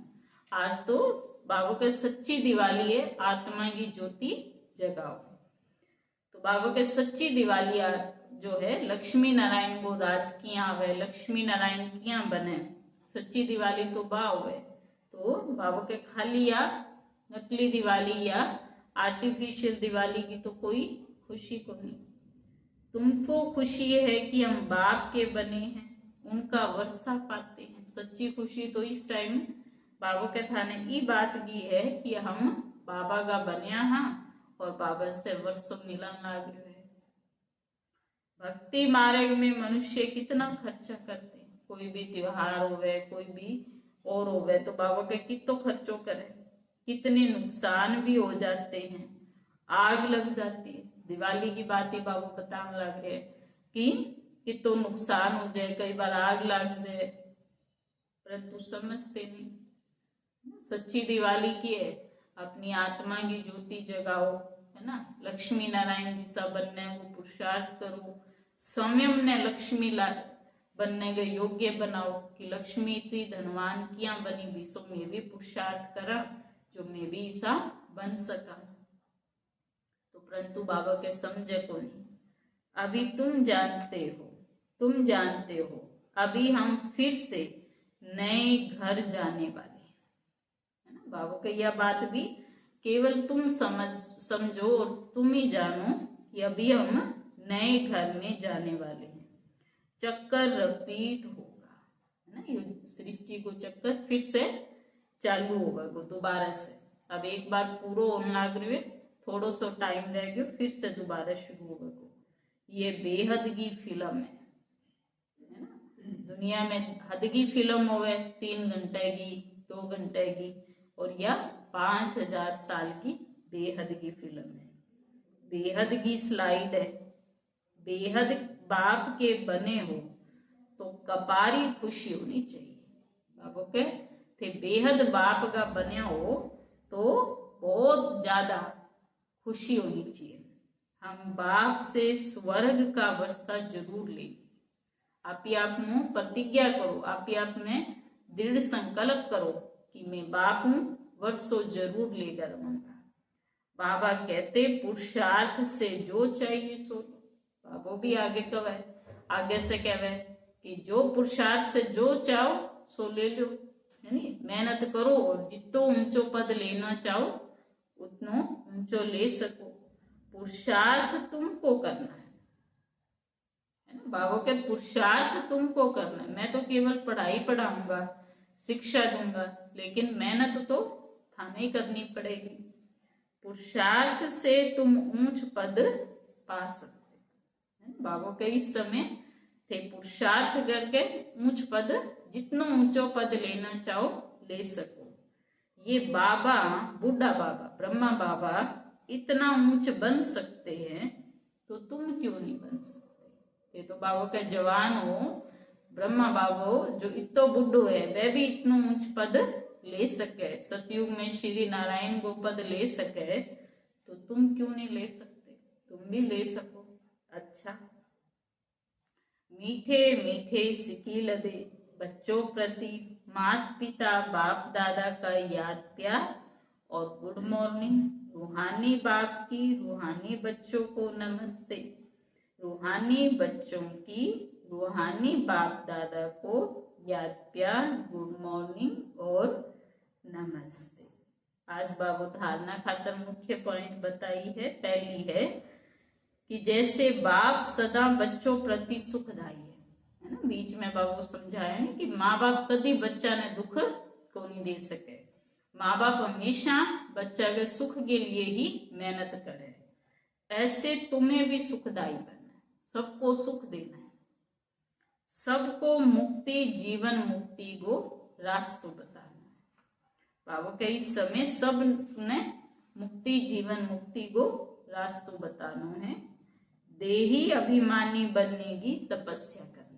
आज तो बाबू के सच्ची दिवाली है, आत्मा की ज्योति जगाओ। तो बाबू के सच्ची दिवाली जो है लक्ष्मी नारायण को राज किया आवे, लक्ष्मी नारायण किया बने। सच्ची दिवाली तो बाव है। तो बाबू के खाली या नकली दिवाली या आर्टिफिशियल दिवाली की तो कोई खुशी को नहीं। तुमको खुशी है कि हम बाप के बने हैं, उनका वर्षा पाते हैं। सच्ची खुशी तो इस टाइम बाबा के थाने ई बात की है कि हम बाबा का बनया हाँ और बाबा से वर्षों मिलन लाग रहे हैं। भक्ति मार्ग में मनुष्य कितना खर्चा करते हैं, कोई भी त्योहार होवे, कोई भी और होवे तो बाबा के कितो खर्चों करे, कितने नुकसान भी हो जाते हैं, आग लग जाती है। दिवाली की बात ही बाबू बताने लग रहे कि कितो नुकसान हो जाए, कई बार आग लग जाए, परंतु समझते नहीं। सच्ची दिवाली की है, अपनी आत्मा की ज्योति जगाओ, है ना। लक्ष्मी नारायण जी सा बनने को पुरुषार्थ करो, स्वयं ने लक्ष्मी बनने के योग्य बनाओ कि लक्ष्मी इतनी धनवान किया बनी भी, सो मैं भी पुरुषार्थ करा जो मैं भी ऐसा बन सका। तो परंतु बाबा के समझे को नहीं। अभी तुम जानते हो अभी हम फिर से नए घर जाने वाले हैं, है ना। बाबा की यह बात भी केवल तुम समझो और तुम ही जानो कि अभी हम नए घर में जाने वाले हैं। चक्कर रिपीट होगा, है ना। ये सृष्टि को चक्कर फिर से चालू होगा वो दोबारा से। अब एक बार पूरा होने लग रही है, थोड़ो सो टाइम रह गयो, फिर से दोबारा शुरू होगा वो। ये बेहद की फिल्म है ना। दुनिया में हद की फिल्म होवे 3 घंटे की, 2 घंटे की, और यह 5000 साल की बेहद की फिल्म है। बेहद की स्लाइड है। बेहद बाप के बने हो तो कपारी खुशी होनी चाहिए। बाबा के थे बेहद बाप का बने हो तो बहुत ज्यादा खुशी होनी चाहिए। हम बाप से स्वर्ग का वर्षा जरूर लेंगे। आप ही आप मुंह प्रतिज्ञा करो, आप ही आपने दृढ़ संकल्प करो कि मैं बाप हूं, वर्षों जरूर लेकर रहूंगा। बाबा कहते पुरुषार्थ से जो चाहिए सो। बाबा भी आगे कहे, आगे से कहे कि जो पुरुषार्थ से जो चाहो सो ले लो, यानी मेहनत करो और जितो ऊंचो पद लेना चाहो उतनो ऊंचो ले सको। पुरुषार्थ तुमको करना है ना। बाबा के पुरुषार्थ तुमको करना है। मैं तो केवल पढ़ाई पढ़ाऊंगा, शिक्षा दूंगा, लेकिन मेहनत तो थाने ही करनी पड़ेगी। पुरुषार्थ से तुम ऊंच पद पा सकते। बाबा के इस समय थे पुरुषार्थ करके ऊंच पद, जितना ऊंचो पद लेना चाहो ले सको। ये बाबा, बुढ़ा बाबा, ब्रह्मा बाबा इतना ऊंच बन सकते हैं तो तुम क्यों नहीं बन सकते। ये तो बाबा के जवान हो, ब्रह्मा बाबा जो इतो बुढ़ो है वह भी इतना ऊंच पद ले सके, सतयुग में श्री नारायण को पद ले सके, तो तुम क्यों नहीं ले सकते। तुम भी ले सको। अच्छा, मीठे मीठे सिकील दे बच्चों प्रति माता पिता बाप दादा का याद प्यार और गुड मॉर्निंग। रूहानी बाप की रूहानी बच्चों को नमस्ते। रूहानी बच्चों की रूहानी बाप दादा को याद प्यार, गुड मॉर्निंग और नमस्ते। आज बाबू धारणा खातर मुख्य पॉइंट बताई है। पहली है कि जैसे बाप सदा बच्चों प्रति सुखदायी है ना। बीच में बाबू समझाया ना कि माँ बाप कभी बच्चा ने दुख को नहीं दे सके। माँ बाप हमेशा बच्चा के सुख के लिए ही मेहनत करे। ऐसे तुम्हें भी सुखदायी बनना है, सबको सुख देना है, सबको मुक्ति, जीवन मुक्ति को रास्ता बताना है। बाबा के इस समय सब ने मुक्ति, जीवन मुक्ति को रास्ता बताना है। देही अभिमानी बनने की तपस्या करनी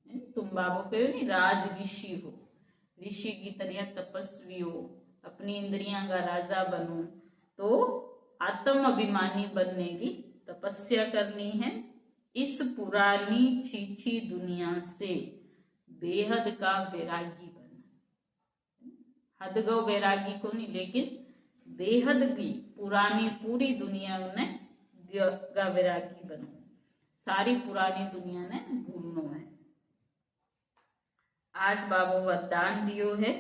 है। तुम बाबा कहो नहीं राज ऋषि हो, ऋषि की तरह तपस्वी हो, अपनी इंद्रियां का राजा बनो, तो आत्म अभिमानी बनने की तपस्या करनी है। इस पुरानी छीछी दुनिया से बेहद का वैरागी बनना। हद गो वैरागी को नहीं, लेकिन बेहद की पुरानी पूरी दुनिया में का वैरागी बनो। सारी पुरानी दुनिया ने भूलना है। आज बाबू वरदान दियो है,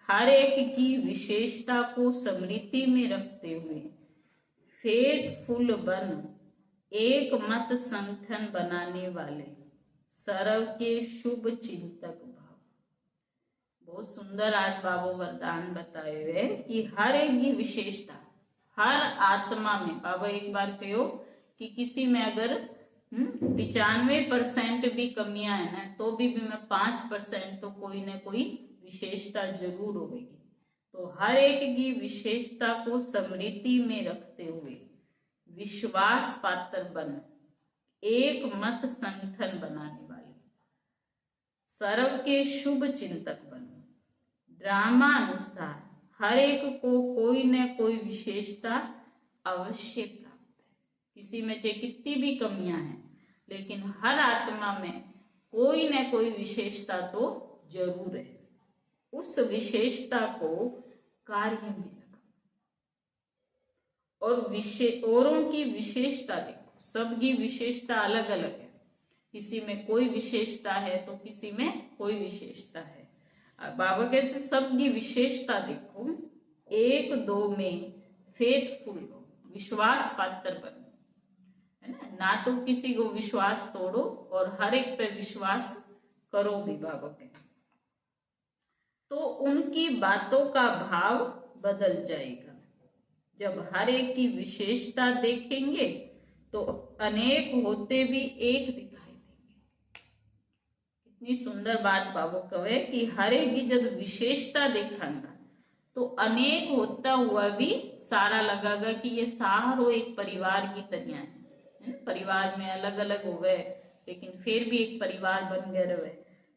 हर एक की विशेषता को स्मृति में रखते हुए फेथफुल बन एक मत संगठन बनाने वाले, सर्व के शुभ चिंतक भाव। बहुत सुंदर आज बाबू वरदान बताए हुए कि हर एक की विशेषता, हर आत्मा में, बाबा एक बार कहो कि किसी में अगर 95% भी कमियां है ना, तो भी मैं 5% तो कोई ना कोई विशेषता जरूर होगी। तो हर एक की विशेषता को स्मृति में रखते हुए विश्वास पात्र बन, एक मत संगठन बनाने वाले, सर्व के शुभ चिंतक बनो। ड्रामा अनुसार हर एक को कोई न कोई विशेषता अवश्य प्राप्त है। किसी में चाहे कितनी भी कमियां हैं, लेकिन हर आत्मा में कोई न कोई विशेषता तो जरूर है। उस विशेषता को कार्य में लगा और औरों की विशेषता देखो, सबकी विशेषता अलग अलग है। किसी में कोई विशेषता है तो किसी में कोई विशेषता है। बाबा कहते सबकी विशेषता देखो, एक दो में फेथफुल हो, विश्वास पात्र बनो, है ना तो किसी को विश्वास तोड़ो और हर एक पे विश्वास करो भी। बाबा कहते तो उनकी बातों का भाव बदल जाएगा। जब हर एक की विशेषता देखेंगे तो अनेक होते भी एक दिखाई देंगे। कितनी सुंदर बात बाबू कहे कि हर एक की जब विशेषता देखेंगा तो अनेक होता हुआ भी सारा लगेगा कि ये सारो एक परिवार की तरह है ना। परिवार में अलग अलग हो गए लेकिन फिर भी एक परिवार बन गए रहे।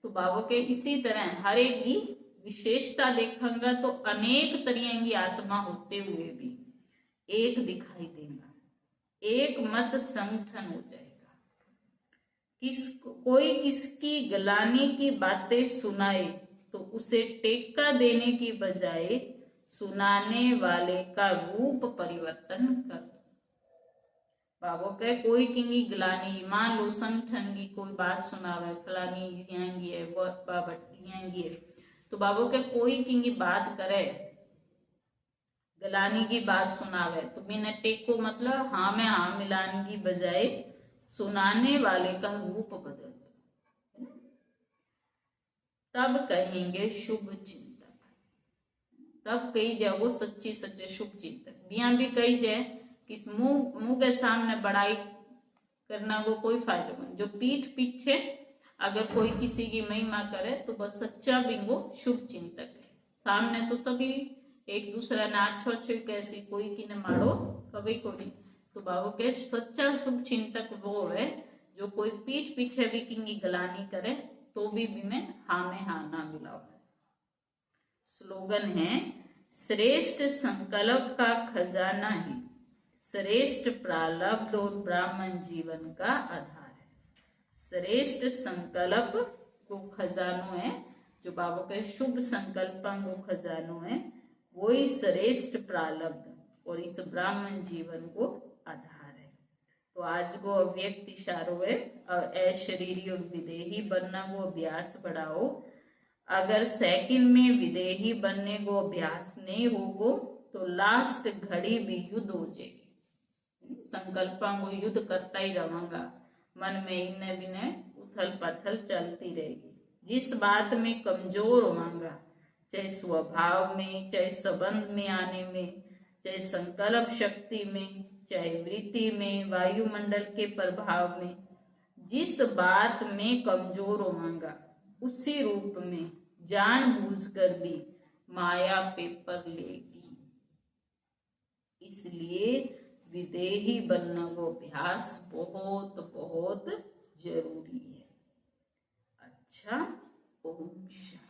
तो बाबू के इसी तरह हर एक की विशेषता देखेंगा तो अनेक तरह की आत्मा होते हुए भी एक दिखाई देगा, एक मत संगठन हो जाएगा। कोई किसकी गलानी की बातें सुनाए तो उसे टेक्का देने की बजाय सुनाने वाले का रूप परिवर्तन कर दो। बाबो कहे कोई किंगी गलानी, मान लो संगठन की कोई बात सुनावे, फलानी यांगी है, बाबा यांगी है, तो बाबो के कोई किंगी बात करे, गलानी की बात सुनावे तो बिना टेको मतलब हाँ में हाँ मिलाने की बजाय सुनाने वाले का रूप बदल दो, तब कहेंगे शुभ चिंतक। तब कही जाए वो सच्ची सच्चे शुभ चिंतक। बिया भी कही जाए कि मुंह के सामने बड़ाई करना को कोई फायदा नहीं। जो पीठ पीछे अगर कोई किसी की महिमा करे तो बस सच्चा बिंगो शुभ चिंतक है। सामने तो सभी एक दूसरा ने अच्छो अच्छो कैसी कोई की न मारो कभी कोई। तो बाबू के सच्चा शुभ चिंतक वो है जो कोई पीठ पीछे भी किंगी गलानी करे तो भी में हाँ में हाँ ना मिलाओ। स्लोगन है श्रेष्ठ संकल्प का खजाना ही श्रेष्ठ प्रारब्ध और ब्राह्मण जीवन का आधार है। श्रेष्ठ संकल्प को खजानो है, जो बाबा के शुभ संकल्पों को खजानो है, वही श्रेष्ठ प्रारब्ध और इस ब्राह्मण जीवन को आधार है। तो आज को अव्यक्त इशारो है, अशरीरी और विदेही बनना को अभ्यास बढ़ाओ। अगर सेकंड में विदेही बनने को अभ्यास नहीं होगो तो लास्ट घड़ी भी युद्ध हो जाएगी। संकल्पों को युद्ध करता ही रहूंगा, मन में इन्हें बिने उथल पथल चलती रहेगी। जिस बात में कमजोर होवांगा, चाहे स्वभाव में, चाहे संबंध में आने में, चाहे संकल्प शक्ति में, चाहे वृत्ति में, वायुमंडल के प्रभाव में, जिस बात में कमजोर होवांगा उसी रूप में जानबूझकर भी माया पेपर लेगी। इसलिए विदेही बनना को अभ्यास बहुत बहुत जरूरी है। अच्छा, ओम शांति।